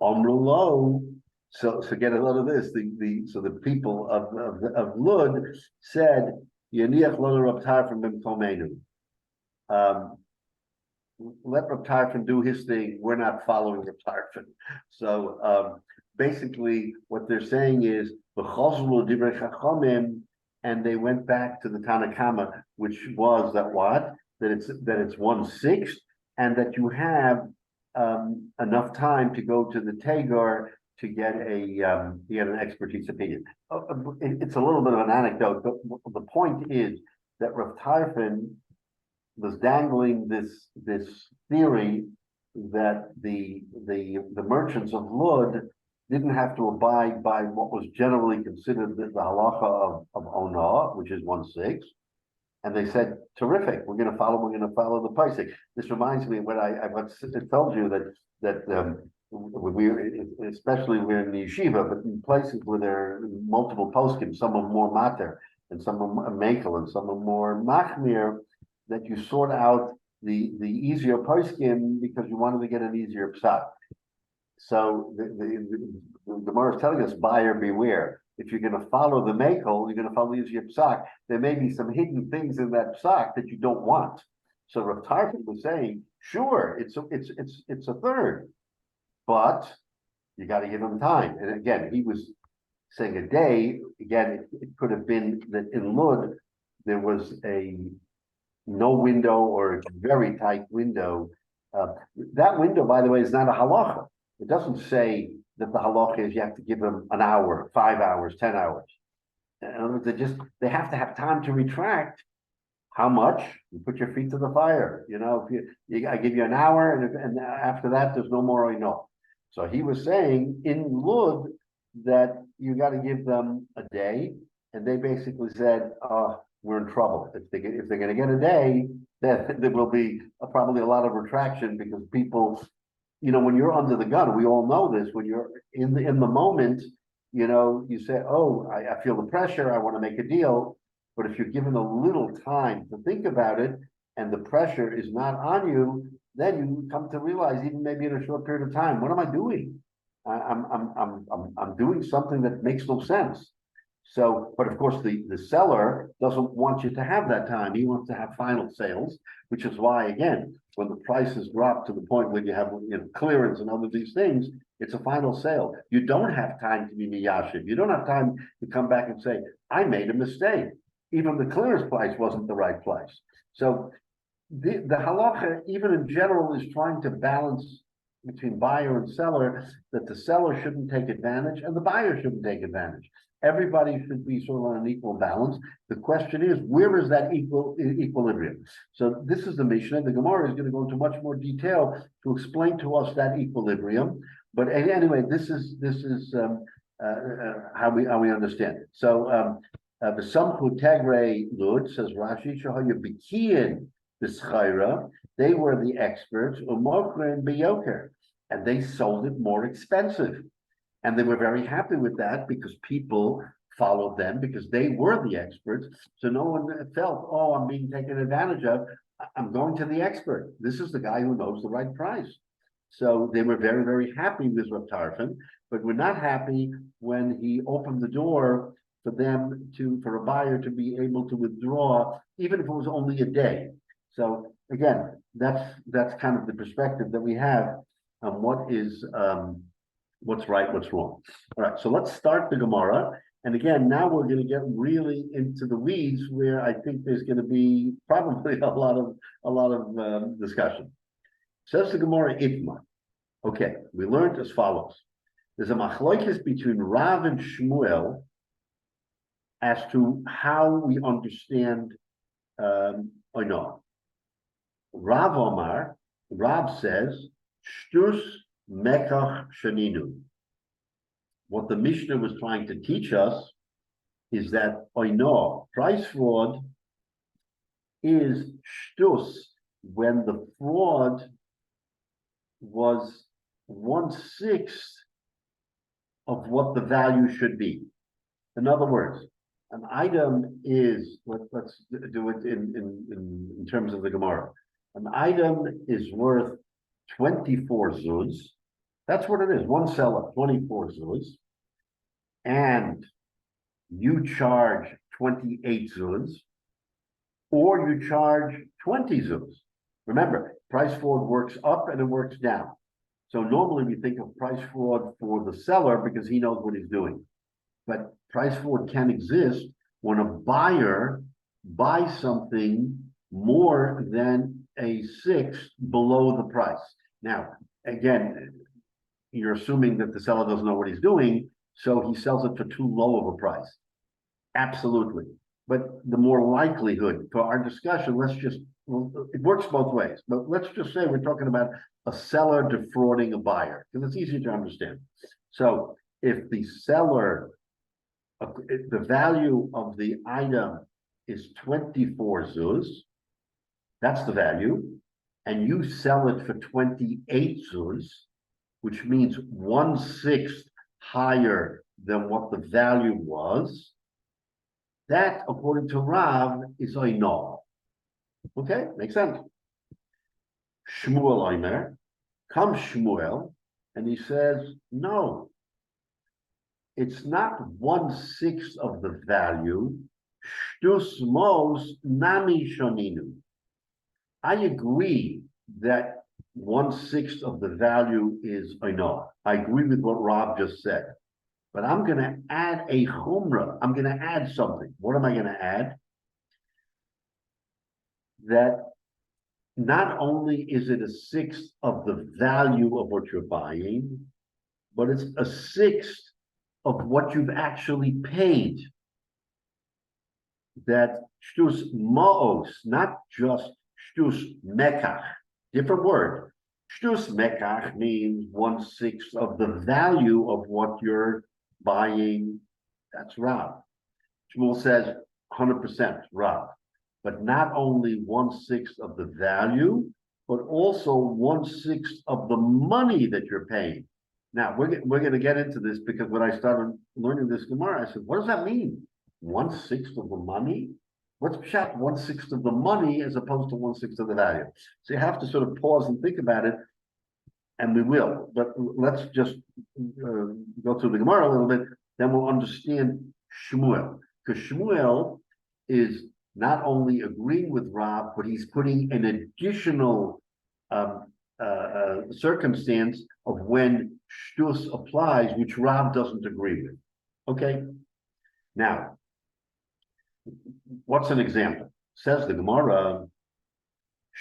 Omrulo. So get a load of this. The people of Lud said, Yaniach lo Rav Tarfon b'mkomenu. Let Rav Tarfon do his thing. We're not following Rav Tarfon. So basically, what they're saying is v'chozlu divrei chachamim, and they went back to the Tanakama, which was that it's 1/6, and that you have enough time to go to the Tagar to get an expertise opinion. It's a little bit of an anecdote, but the point is that Rav Tarfon was dangling this theory that the merchants of Lud didn't have to abide by what was generally considered the halacha of Ona, which is 1/6, And they said, terrific, we're gonna follow the pricing. This reminds me of what I once told you that we, especially we're in the yeshiva, but in places where there are multiple poskim, some are more mater, and some are makel, and some are more machmir, that you sort out the easier poskim because you wanted to get an easier psak. So the Gemara is telling us, buyer beware. If you're going to follow the makel, you're going to follow the easier psak. There may be some hidden things in that psak that you don't want. So Rav Tarfon was saying, sure, it's a third, but you got to give him time. And again, he was saying a day. Again, it could have been that in Lud there was a no window or a very tight window. That window, by the way, is not a halacha. It doesn't say that the halacha is you have to give them an hour, 5 hours, 10 hours. In other words, they have to have time to retract. How much? You put your feet to the fire. You know, if I give you an hour, and after that, there's no more oino. So he was saying in Lud that you got to give them a day, and they basically said, we're in trouble. If they're going to get a day, then there will be probably a lot of retraction because people, you know, when you're under the gun, we all know this. When you're in the moment, you know, you say, "Oh, I feel the pressure. I want to make a deal." But if you're given a little time to think about it, and the pressure is not on you, then you come to realize, even maybe in a short period of time, what am I doing? I'm doing something that makes no sense. So, but of course, the seller doesn't want you to have that time. He wants to have final sales, which is why, again, when the prices drop to the point where you have, you know, clearance and other these things, it's a final sale. You don't have time to be miyashiv. You don't have time to come back and say, I made a mistake. Even the clearance price wasn't the right price. So the halacha, even in general, is trying to balance between buyer and seller, that the seller shouldn't take advantage and the buyer shouldn't take advantage. Everybody should be sort of on an equal balance. The question is, where is that equilibrium? So this is the Mishnah. The Gemara is going to go into much more detail to explain to us that equilibrium. But anyway, this is how we understand it. So the Samchu Tegre Lud, says Rashi, Shahoya Bikiyin B'Schaira, they were the experts, Umokren B'Yoker, and they sold it more expensive. And they were very happy with that because people followed them because they were the experts. So no one felt, oh, I'm being taken advantage of. I'm going to the expert. This is the guy who knows the right price. So they were very, very happy with Rav Tarfon, but were not happy when he opened the door for them for a buyer to be able to withdraw, even if it was only a day. So again, that's kind of the perspective that we have on what is what's right, what's wrong. All right, so let's start the Gemara. And again, now we're going to get really into the weeds where I think there's going to be probably a lot of discussion. Says the Gemara Itma. Okay, we learned as follows. There's a machlokes between Rav and Shmuel as to how we understand oino. Rav Omar, Rav says, Shtus Mekach Shaninu. What the Mishnah was trying to teach us is that oino, price fraud, is shtus when the fraud was 1/6 of what the value should be. In other words, an item is, let's do it in terms of the Gemara. An item is worth 24 zuz. That's what it is. One seller, 24 zuz. And you charge 28 zuz, or you charge 20 zuz. Remember, price fraud works up and it works down. So normally we think of price fraud for the seller because he knows what he's doing. But price fraud can exist when a buyer buys something more than a sixth below the price. Now, again, you're assuming that the seller doesn't know what he's doing, so he sells it for too low of a price. Absolutely. But the more likelihood for our discussion, it works both ways, but let's just say we're talking about a seller defrauding a buyer, because it's easy to understand. So if the seller, the value of the item is 24 zuz. That's the value. And you sell it for 28 zuz, which means 1/6 higher than what the value was. That, according to Rav, is oino. Okay, makes sense. Shmuel Omer, comes Shmuel, and he says, no, it's not 1/6 of the value. Shtus mos nami shoninu. I agree that 1/6 of the value is oino. I agree with what Rob just said. But I'm going to add a chumrah. I'm going to add something. What am I going to add? That not only is it 1/6 of the value of what you're buying, but it's 1/6 of what you've actually paid. That shtus ma'os, not just shtus mekach, different word. Shtus mekach means 1/6 of the value of what you're buying. That's Rav. Shmuel says 100% Rav, but not only 1/6 of the value, but also 1/6 of the money that you're paying. Now we're going to get into this because when I started learning this Gemara, I said, what does that mean? 1/6 of the money? What's pshat 1/6 of the money as opposed to 1/6 of the value? So you have to sort of pause and think about it. And we will, but let's just go through the Gemara a little bit, then we'll understand Shmuel. Because Shmuel is not only agreeing with Rav, but he's putting an additional circumstance of when shtus applies, which Rav doesn't agree with. Okay? Now, what's an example? Says the Gemara,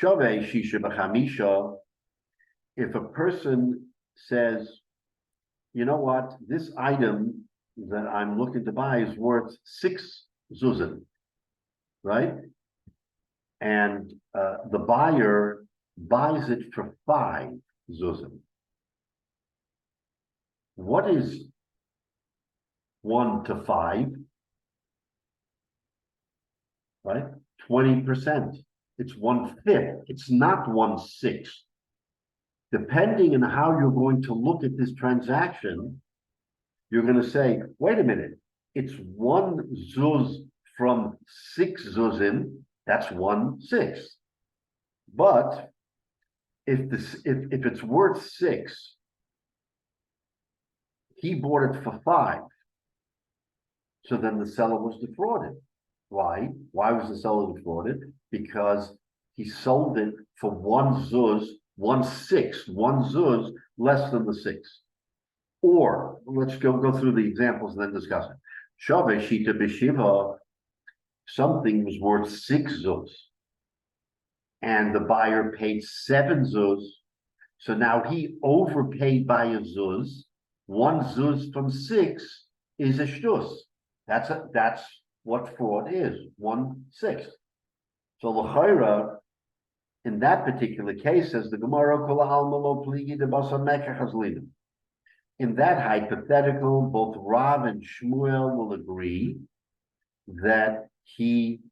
Shaveh Shisha B'chamisha. If a person says, you know what, this item that I'm looking to buy is worth 6 zuzim, right? And the buyer buys it for 5 zuzim. What is 1 to 5? Right? 20%. It's 1/5. It's not 1/6. Depending on how you're going to look at this transaction, you're going to say, wait a minute, it's 1 zuz from 6 zuzim, that's 1/6. But if it's worth 6, he bought it for 5. So then the seller was defrauded. Why? Why was the seller defrauded? Because he sold it for 1 zuz, 1/6, 1 zuz less than the 6. Or let's go through the examples and then discuss it. Shaveh Shita B'Shiva, something was worth 6 zuz, and the buyer paid 7 zuz. So now he overpaid by a zuz. 1 zuz from 6 is a shtus. That's what fraud is, 1/6. So l'chayra, in that particular case, says the Gemara, in that hypothetical, both Rav and Shmuel will agree that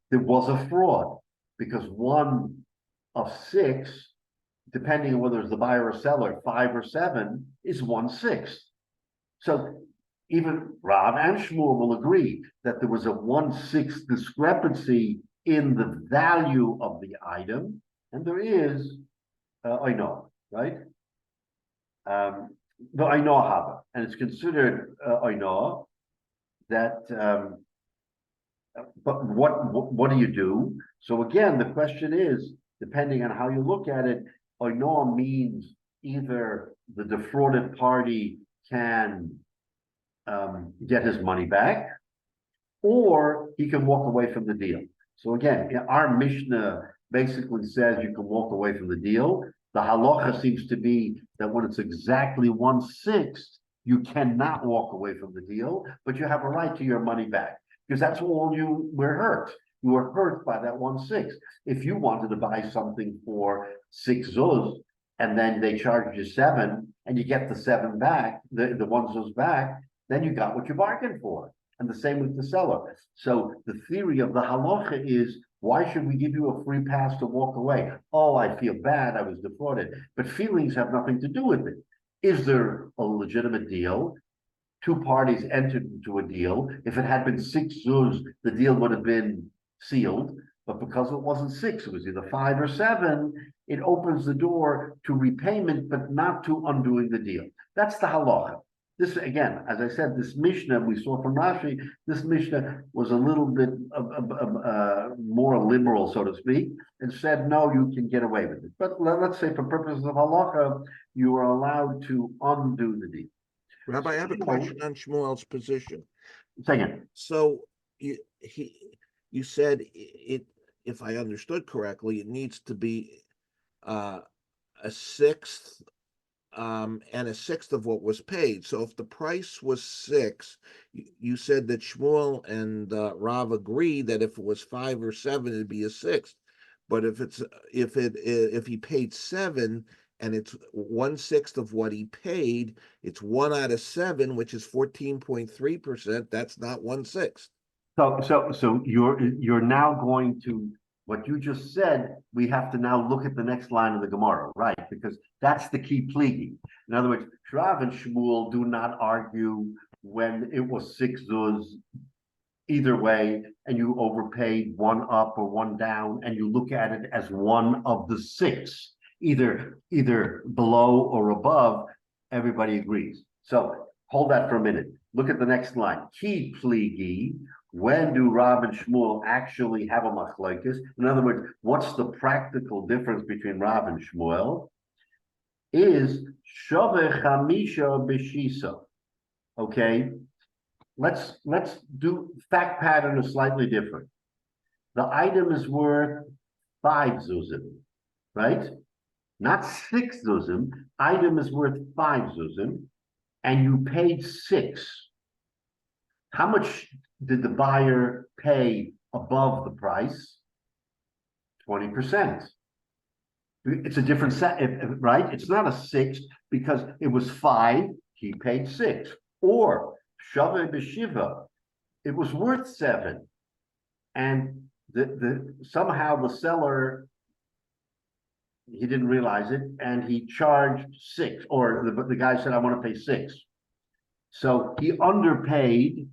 there was a fraud, because 1 of 6, depending on whether it's the buyer or seller, 5 or 7, is 1/6. So even Rav and Shmuel will agree that there was a 1/6 discrepancy in the value of the item, and there is oino, right? The oino haba, and it's considered oino. That, but what do you do? So again, the question is, depending on how you look at it, oino means either the defrauded party can get his money back, or he can walk away from the deal. So again, our Mishnah basically says you can walk away from the deal. The halacha seems to be that when it's exactly 1/6, you cannot walk away from the deal, but you have a right to your money back, because that's all you were hurt. You were hurt by that 1/6. If you wanted to buy something for 6 zuz, and then they charge you 7, and you get the 7 back, the 1 zuz back, then you got what you bargained for. and the same with the seller. So the theory of the halacha is, why should we give you a free pass to walk away? Oh, I feel bad, I was defrauded. But feelings have nothing to do with it. Is there a legitimate deal? Two parties entered into a deal. If it had been 6 zuz, the deal would have been sealed. But because it wasn't 6, it was either 5 or 7, it opens the door to repayment, but not to undoing the deal. That's the halacha. This, again, as I said, this Mishnah we saw from Rashi, this Mishnah was a little bit more liberal, so to speak, and said, no, you can get away with it. But let's say for purposes of halacha, you are allowed to undo the deal. Rabbi, I have a question on Shmuel's position. Second. So you said it, if I understood correctly, it needs to be a sixth and a sixth of what was paid. So if the price was 6, you said that Shmuel and Rav agree that if it was 5 or 7, it'd be a sixth. But if he paid 7 and it's 1/6 of what he paid, it's 1 out of 7, which is 14.3%. That's not 1/6. So you're now going to, what you just said, we have to now look at the next line of the Gemara, right? Because that's the key pleading. In other words, Rav and Shmuel do not argue when it was 6 zuz either way, and you overpaid 1 up or 1 down, and you look at it as one of the 6, either below or above, everybody agrees. So hold that for a minute. Look at the next line. Ki pligi. When do Rav and Shmuel actually have a machlokes? In other words, what's the practical difference between Rav and Shmuel? Is shove chamisha b'shisa. Okay, let's do fact pattern is slightly different. The item is worth 5 zuzim, right? Not 6 zuzim. Item is worth 5 zuzim, and you paid 6. How much did the buyer pay above the price? 20%. It's a different set, right? It's not a 6 because it was 5, he paid 6. Or Shaveh b'Shiva, it was worth 7. And somehow the seller, he didn't realize it, and he charged 6, or the guy said, I want to pay 6. So he underpaid,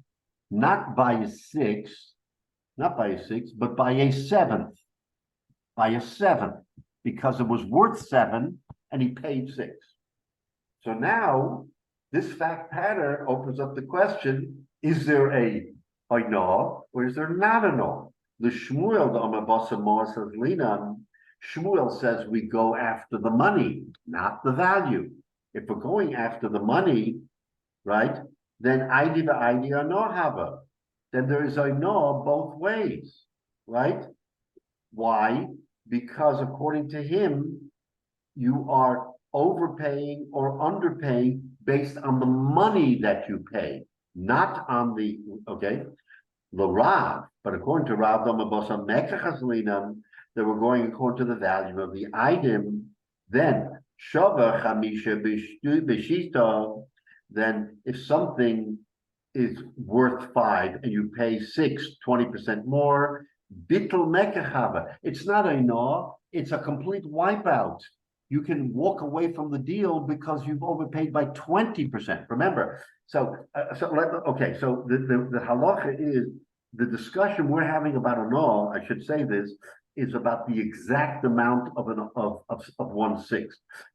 not by a 6, but by a 7th. By a 7th, because it was worth 7 and he paid 6. So now this fact pattern opens up the question, is there a no or is there not a no? The Shmuel, the Amabasa says Linan, Shmuel says we go after the money, not the value. If we're going after the money, right, then idea no hava. Then there is a no both ways, right? Why? Because according to him, you are overpaying or underpaying based on the money that you pay, not on the, okay, the Rav, but according to Rav, they were going according to the value of the item. Then Shava Chamisha B'Shita, then if something is worth 5 and you pay 6, 20% more, Bittul Mekachava. It's not a no, it's a complete wipeout. You can walk away from the deal because you've overpaid by 20%. Remember, so the halacha is, the discussion we're having about a no, I should say this, is about the exact amount of 1/6.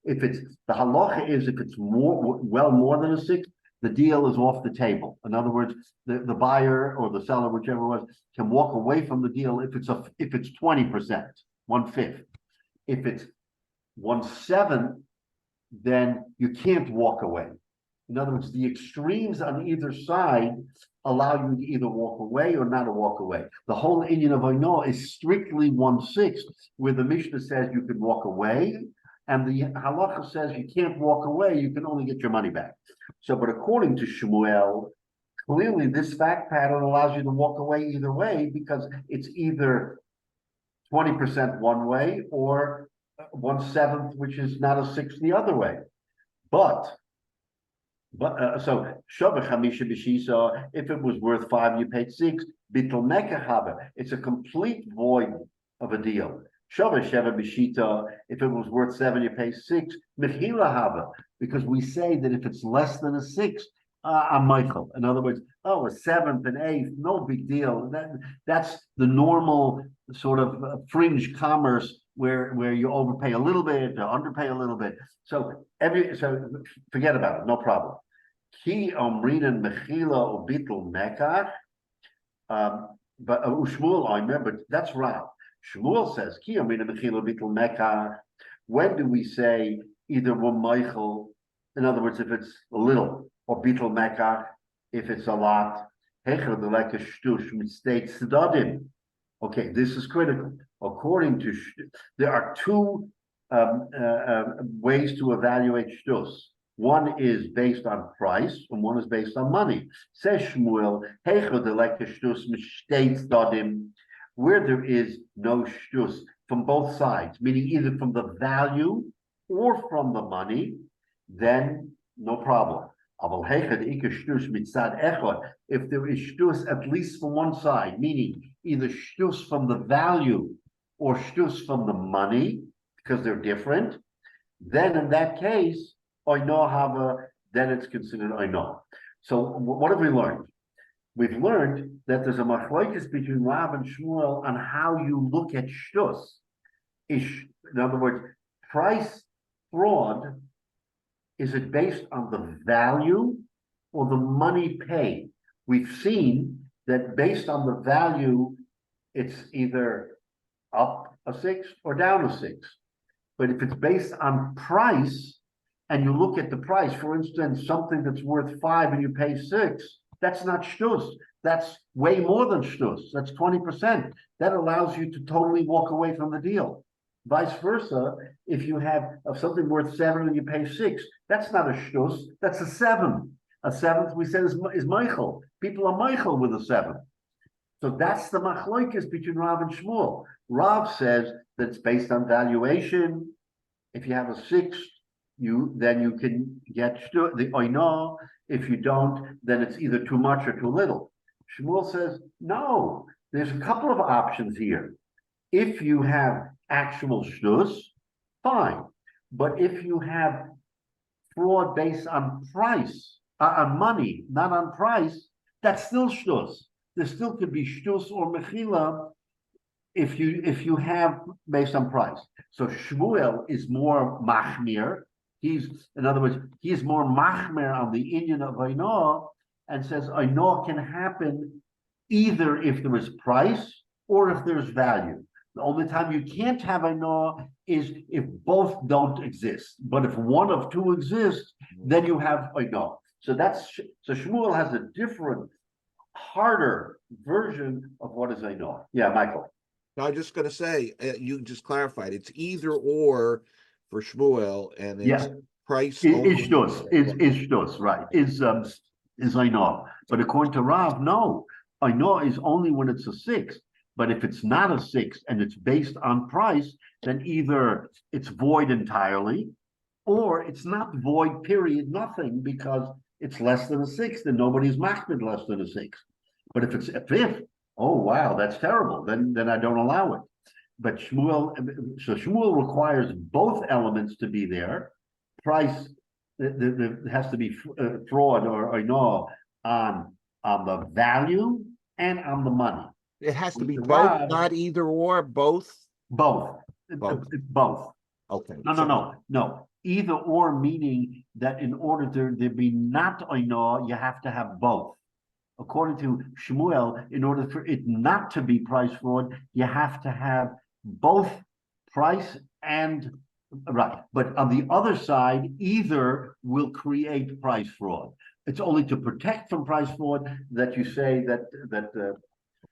If it's the halacha is, if it's more than a 6, the deal is off the table. In other words, the buyer or the seller, whichever it was, can walk away from the deal if it's 20%, 1/5. If it's 1/7, then you can't walk away. In other words, the extremes on either side allow you to either walk away or not to walk away. The whole Indian of Oino is strictly 1/6, where the Mishnah says you can walk away, and the halacha says you can't walk away, you can only get your money back. So, but according to Shmuel, clearly this fact pattern allows you to walk away either way, because it's either 20% one way or 1/7, which is not a 6 the other way. But But so Shavah Chamisha B'Shisa, if it was worth 5, you paid 6. Bittul Mekach Haba, it's a complete void of a deal. Shavah Sheva B'Shita, if it was worth 7, you pay 6. Mechila Haba, because we say that if it's less than a 6, I'm Michael. In other words, oh, a 7th and 8th, no big deal. That's the normal sort of fringe commerce where you overpay a little bit or underpay a little bit. So forget about it, no problem. Ki omrinan mechila or bittul mekach. But Shmuel, I remember that's Rav. Shmuel says ki omrinan mechila bittul mekach. When do we say either we're Michael, in other words, if it's a little, or bittul mekach, if it's a lot? Hecher the leka shtush mistake sedadim. Okay, this is critical. According to, there are 2 ways to evaluate shtus. One is based on price, and one is based on money. Says Shmuel, where there is no shtus from both sides, meaning either from the value or from the money, then no problem. If there is shtus at least from one side, meaning either shtus from the value or shtus from the money, because they're different, then in that case, then it's considered oino. So what have we learned? We've learned that there's a machlokes between Rav and Shmuel on how you look at shtus. In other words, price fraud, is it based on the value or the money paid? We've seen that based on the value, it's either up a 6 or down a 6. But if it's based on price, and you look at the price, for instance, something that's worth 5 and you pay 6, that's not shtus. That's way more than shtus. That's 20%. That allows you to totally walk away from the deal. Vice versa, if you have something worth 7 and you pay 6, that's not a shtus, that's a 7. A 7th, we said, is Michael. People are Michael with a 7. So that's the machlokes between Rav and Shmuel. Rav says that it's based on valuation. If you have a 6, then you can get the oino. If you don't, then it's either too much or too little. Shmuel says, no, there's a couple of options here. If you have actual shtus, fine. But if you have fraud based on price, on money, not on price, that's still shtus. There still could be shtus or mechila if you have based on price. So Shmuel is more machmir. In other words, he's more machmir on the inyan of oino, and says oino can happen either if there is price or if there's value. The only time you can't have oino is if both don't exist. But if one of 2 exists, then you have oino. So Shmuel has a different, harder version of what is oino. Yeah, Michael. I was just going to say, you just clarified, it's either or for Shmuel, and it's price. Is shtus, right? Is oino. But according to Rav, no. Oino is only when it's a 6. But if it's not a 6 and it's based on price, then either it's void entirely, or it's not void, period, nothing, because it's less than a 6, then nobody's machmid less than a 6. But if it's a 5th, oh wow, that's terrible. Then I don't allow it. But Shmuel requires both elements to be there. Price, there has to be fraud or oino on the value and on the money. It has to be both, not either or, both? Both. Both. Okay. No. Either or, meaning that in order there be not oino, you have to have both. According to Shmuel, in order for it not to be price fraud, you have to have both price and right. But on the other side, either will create price fraud. It's only to protect from price fraud that you say that.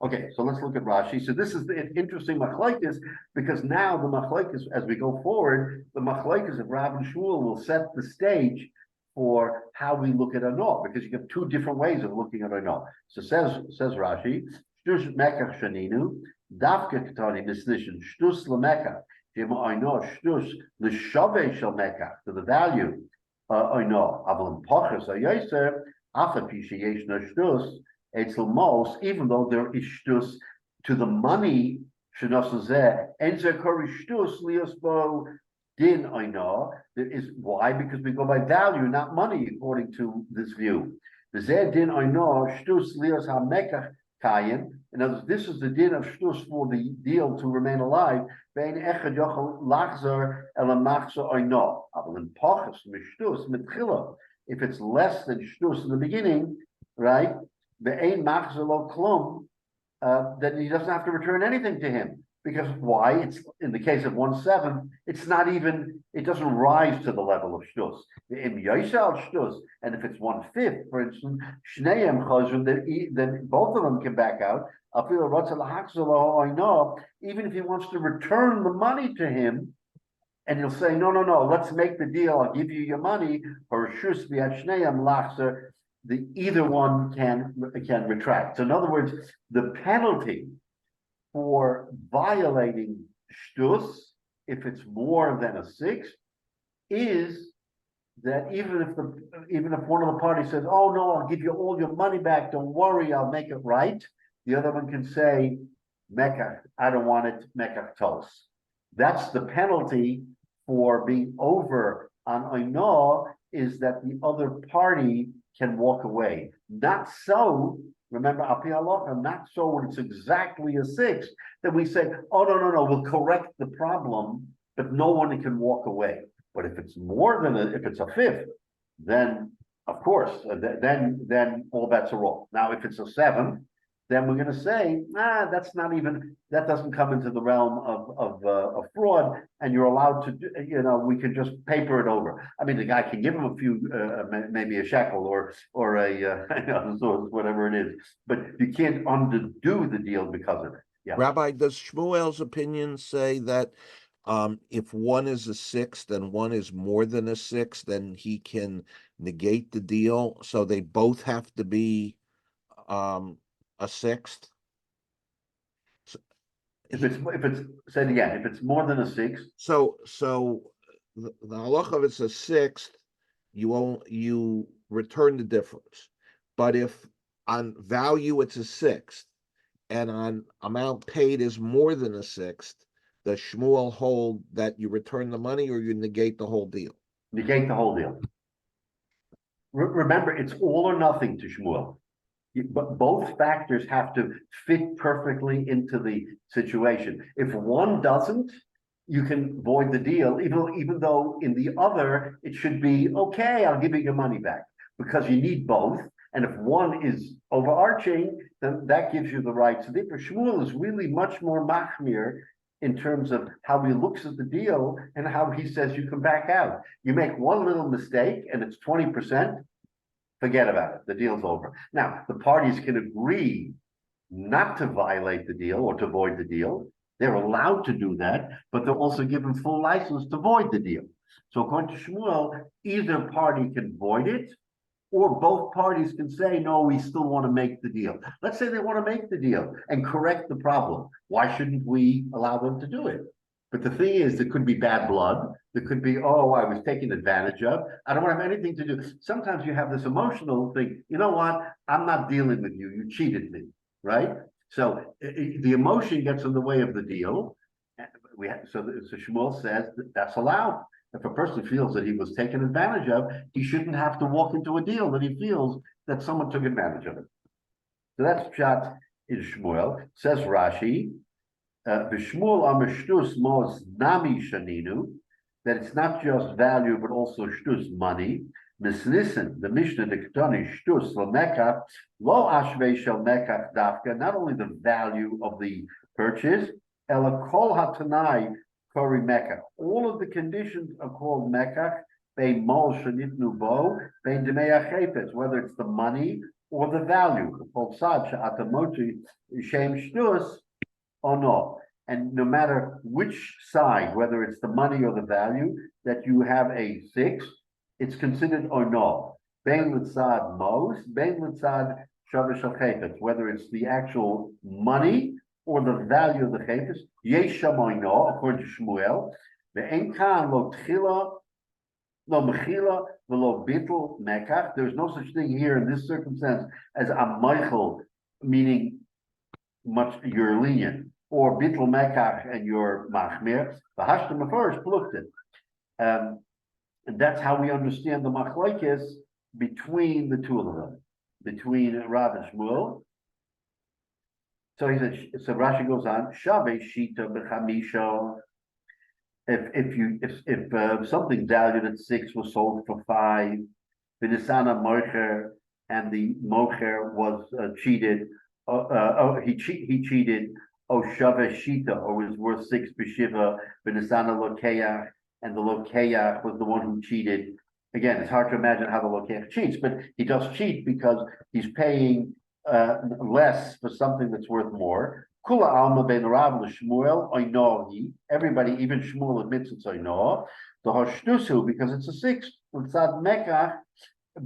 Okay, so let's look at Rashi. So this is the interesting machlokes, because now the machlokes, as we go forward, the machlokes of Rav and Shmuel will set the stage for how we look at oino, because you have 2 different ways of looking at oino. So says Rashi, shtus mekach shaninu, dafka ketani misnishin, shtus lemekach, jema oino shtus l'shaveh shel mekach, to the value. I know. Aber in Pachas Yoser, after Pisha Yesh no Shtus, Etzel Mos, even though there is Shtus to the money, Shenos Zeh, Enzer Kori Shtus Lios Bo Din I know. There is why? Because we go by value, not money, according to this view. The Zeh Din I know, Shtus Lios HaMekach Kayim. In other words, this is the din of Shtus for the deal to remain alive. Bein echad yochel lachzor ela machzor oino. Aber in pachas mishtus mitchila, if it's less than Shtus in the beginning, right? Bein machzor lo klum, then he doesn't have to return anything to him. Because why? It's in the case of 1/7, it's not even, it doesn't rise to the level of Shtus. In Yosel Shtus, and if it's 1/5, for instance, Shneim Chazun, then both of them can back out. Even if he wants to return the money to him, and he'll say, no, let's make the deal, I'll give you your money, or Shus Shneim Lachzer, either one can retract. So in other words, the penalty for violating Shtus, if it's more than a 6, is that even if one of the parties says, oh no, I'll give you all your money back, don't worry, I'll make it right, the other one can say, Mekach, I don't want it, Mekach tos. That's the penalty for being over on Oino, is that the other party can walk away. Not so, remember, Api Halacha, not so when it's exactly a 6, then we say, oh, no, we'll correct the problem, but no one can walk away. But if it's more than if it's a 5th, then of course, then all bets are off. Now, if it's a 7, then we're going to say, that's not even, that doesn't come into the realm of fraud, and you're allowed to, we can just paper it over. I mean, the guy can give him a few, maybe a shekel or a whatever it is, but you can't undo the deal because of it. Yeah. Rabbi, does Shmuel's opinion say that if one is a 6th and one is more than a 6th, then he can negate the deal, so they both have to be a 6th? If it's say it again, if it's more than a 6, so the halacha of it's a 6th, you return the difference. But if on value it's a 6th and on amount paid is more than a 6th, does Shmuel hold that you return the money or you negate the whole deal? Negate the whole deal. Remember, it's all or nothing to Shmuel. But both factors have to fit perfectly into the situation. If one doesn't, you can void the deal, even though in the other, it should be, okay, I'll give you your money back, because you need both. And if one is overarching, then that gives you the right. So therefore, Shmuel is really much more machmir in terms of how he looks at the deal and how he says you can back out. You make one little mistake and it's 20%, forget about it. The deal's over. Now, the parties can agree not to violate the deal or to void the deal. They're allowed to do that, but they're also given full license to void the deal. So according to Shmuel, either party can void it, or both parties can say, no, we still want to make the deal. Let's say they want to make the deal and correct the problem. Why shouldn't we allow them to do it? But the thing is, there could be bad blood. There could be, oh, I was taken advantage of. I don't want to have anything to do. Sometimes you have this emotional thing. You know what? I'm not dealing with you. You cheated me, right? So the emotion gets in the way of the deal. So Shmuel says that's allowed. If a person feels that he was taken advantage of, he shouldn't have to walk into a deal that he feels that someone took advantage of it. So that's Pshat in Shmuel. Says Rashi, V'Shmuel ameshtus mos nami shaninu, that it's not just value but also shtus money. Misnissen, the Mishnah the Ketani shtus l'mekach lo ashvei shel mekach dafka. Not only the value of the purchase, ela kol hatanai. Mekach. All of the conditions are called Mekach, bein mol shenitnu bo, bein demei achefetz, whether it's the money or the value. Shem shtus or no. And no matter which side, whether it's the money or the value, that you have a 6, it's considered or no. Bein litzad mos, bein litzad shavish achefetz, whether it's the actual money or the value of the chayfetz, yesh shamoino, according to Shmuel, ve'en kan lo tchila lo mechila, velo bitl mekach. There's no such thing here in this circumstance as a meichel, meaning much you're lenient, or bitl mekach and you're machmir. The hashtem first looked at. And that's how we understand the machlokes between the two of them, between Rav and Shmuel. So he said, so Rashi goes on, Shave Shita b'chamisha. If something valued at 6 was sold for 5, the Nisana mocher and the mocher was cheated. He cheated. Oh, Shave Shita, or was worth 6 b'shiva. The Nisana lokeach, and the lokeach was the one who cheated. Again, it's hard to imagine how the lokeach cheats, but he does cheat because he's paying less for something that's worth more. Kula alma ben Rav l'Shmuel oinohi. Everybody, even Shmuel admits it's oinoh. The hoshtusu, because it's a sixth. Utzad mekach,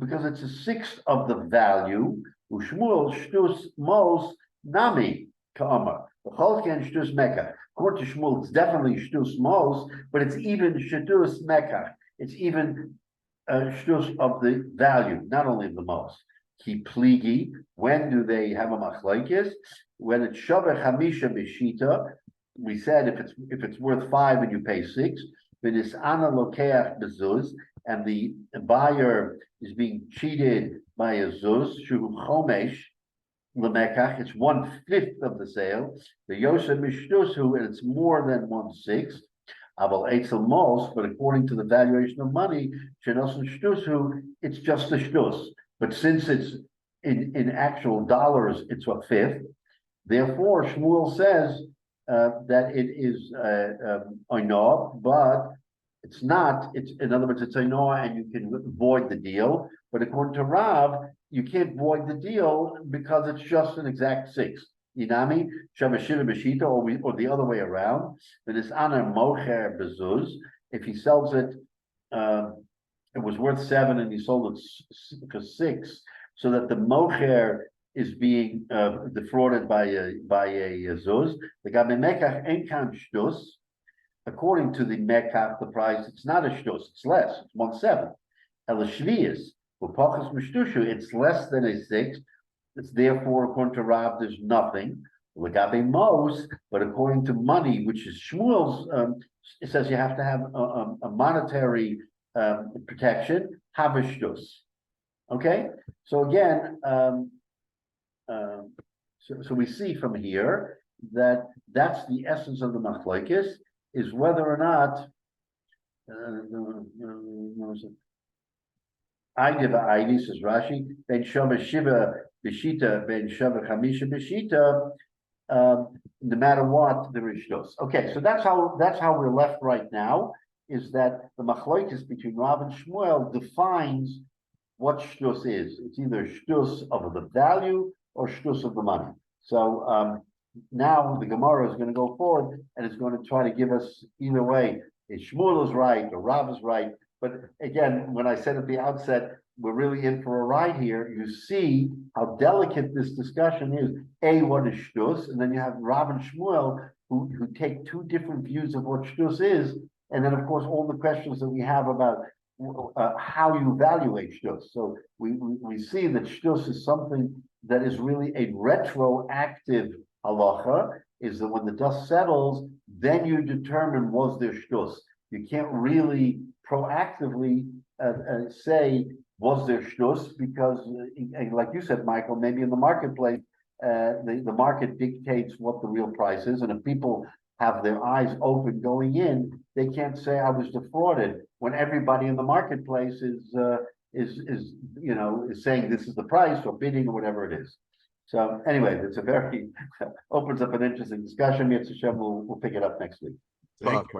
because it's a sixth of the value. Ushmuel shtus mos nami ka'amar. The cholken shtus mekach. According to Shmuel, it's definitely shtus mos, but it's even shtus mekach. It's even shtus of the value, not only of the mos. Ki pligi. When do they have a machlokes? When it's shaveh chamisha b'shita, we said if it's worth 5 and you pay 6, v'nis ana lokeach bezuz, and the buyer is being cheated by a zuz shu chomesh lemekach. It's 1/5 of the sale. The yosef mishtusu, and it's more than 1/6. Aval eitzel mos, but according to the valuation of money, shenosun shtusu, it's just a shtus. But since it's in actual dollars, it's 1/5. Therefore, Shmuel says that it is oinoah, but it's not. It's, in other words, it's oinoah, and you can void the deal. But according to Rav, you can't void the deal because it's just an exact 6. Inami shavashira b'shita, or the other way around. But it's ana mocher bezuz. If he sells it. It was worth 7 and he sold it for 6, so that the mocher is being defrauded by a zuz. The gabe mekach enkan shtus. According to the mekach, the price, it's not a shtus, it's less, it's 1/7. El shvius upachas mishtushu, it's less than a 6. It's therefore, according to Rav, there's nothing. Legabe mos, but according to money, which is Shmuel's, it says you have to have a monetary protection, havishtus. Okay, so again, so we see from here that that's the essence of the machlokes, is whether or not Aidi says Rashi, ben shava shiva b'shita, ben shava chamisha b'shita. No matter what, there is shtus. Okay, so that's how we're left right now. Is that the machlokes between Rav and Shmuel defines what shtus is. It's either shtus of the value or shtus of the money. So now the Gemara is going to go forward and it's going to try to give us either way. If Shmuel is right or Rav is right. But again, when I said at the outset, we're really in for a ride here. You see how delicate this discussion is. What is shtus? And then you have Rav and Shmuel who take two different views of what shtus is. And then, of course, all the questions that we have about how you evaluate shtus. So we see that shtus is something that is really a retroactive halacha, is that when the dust settles, then you determine was there shtus. You can't really proactively say was there shtus, because like you said, Michael, maybe in the marketplace, the market dictates what the real price is, and if people have their eyes open going in, they can't say I was defrauded when everybody in the marketplace is saying this is the price or bidding or whatever it is. So anyway, it's a very opens up an interesting discussion. We'll pick it up next week. Thank you.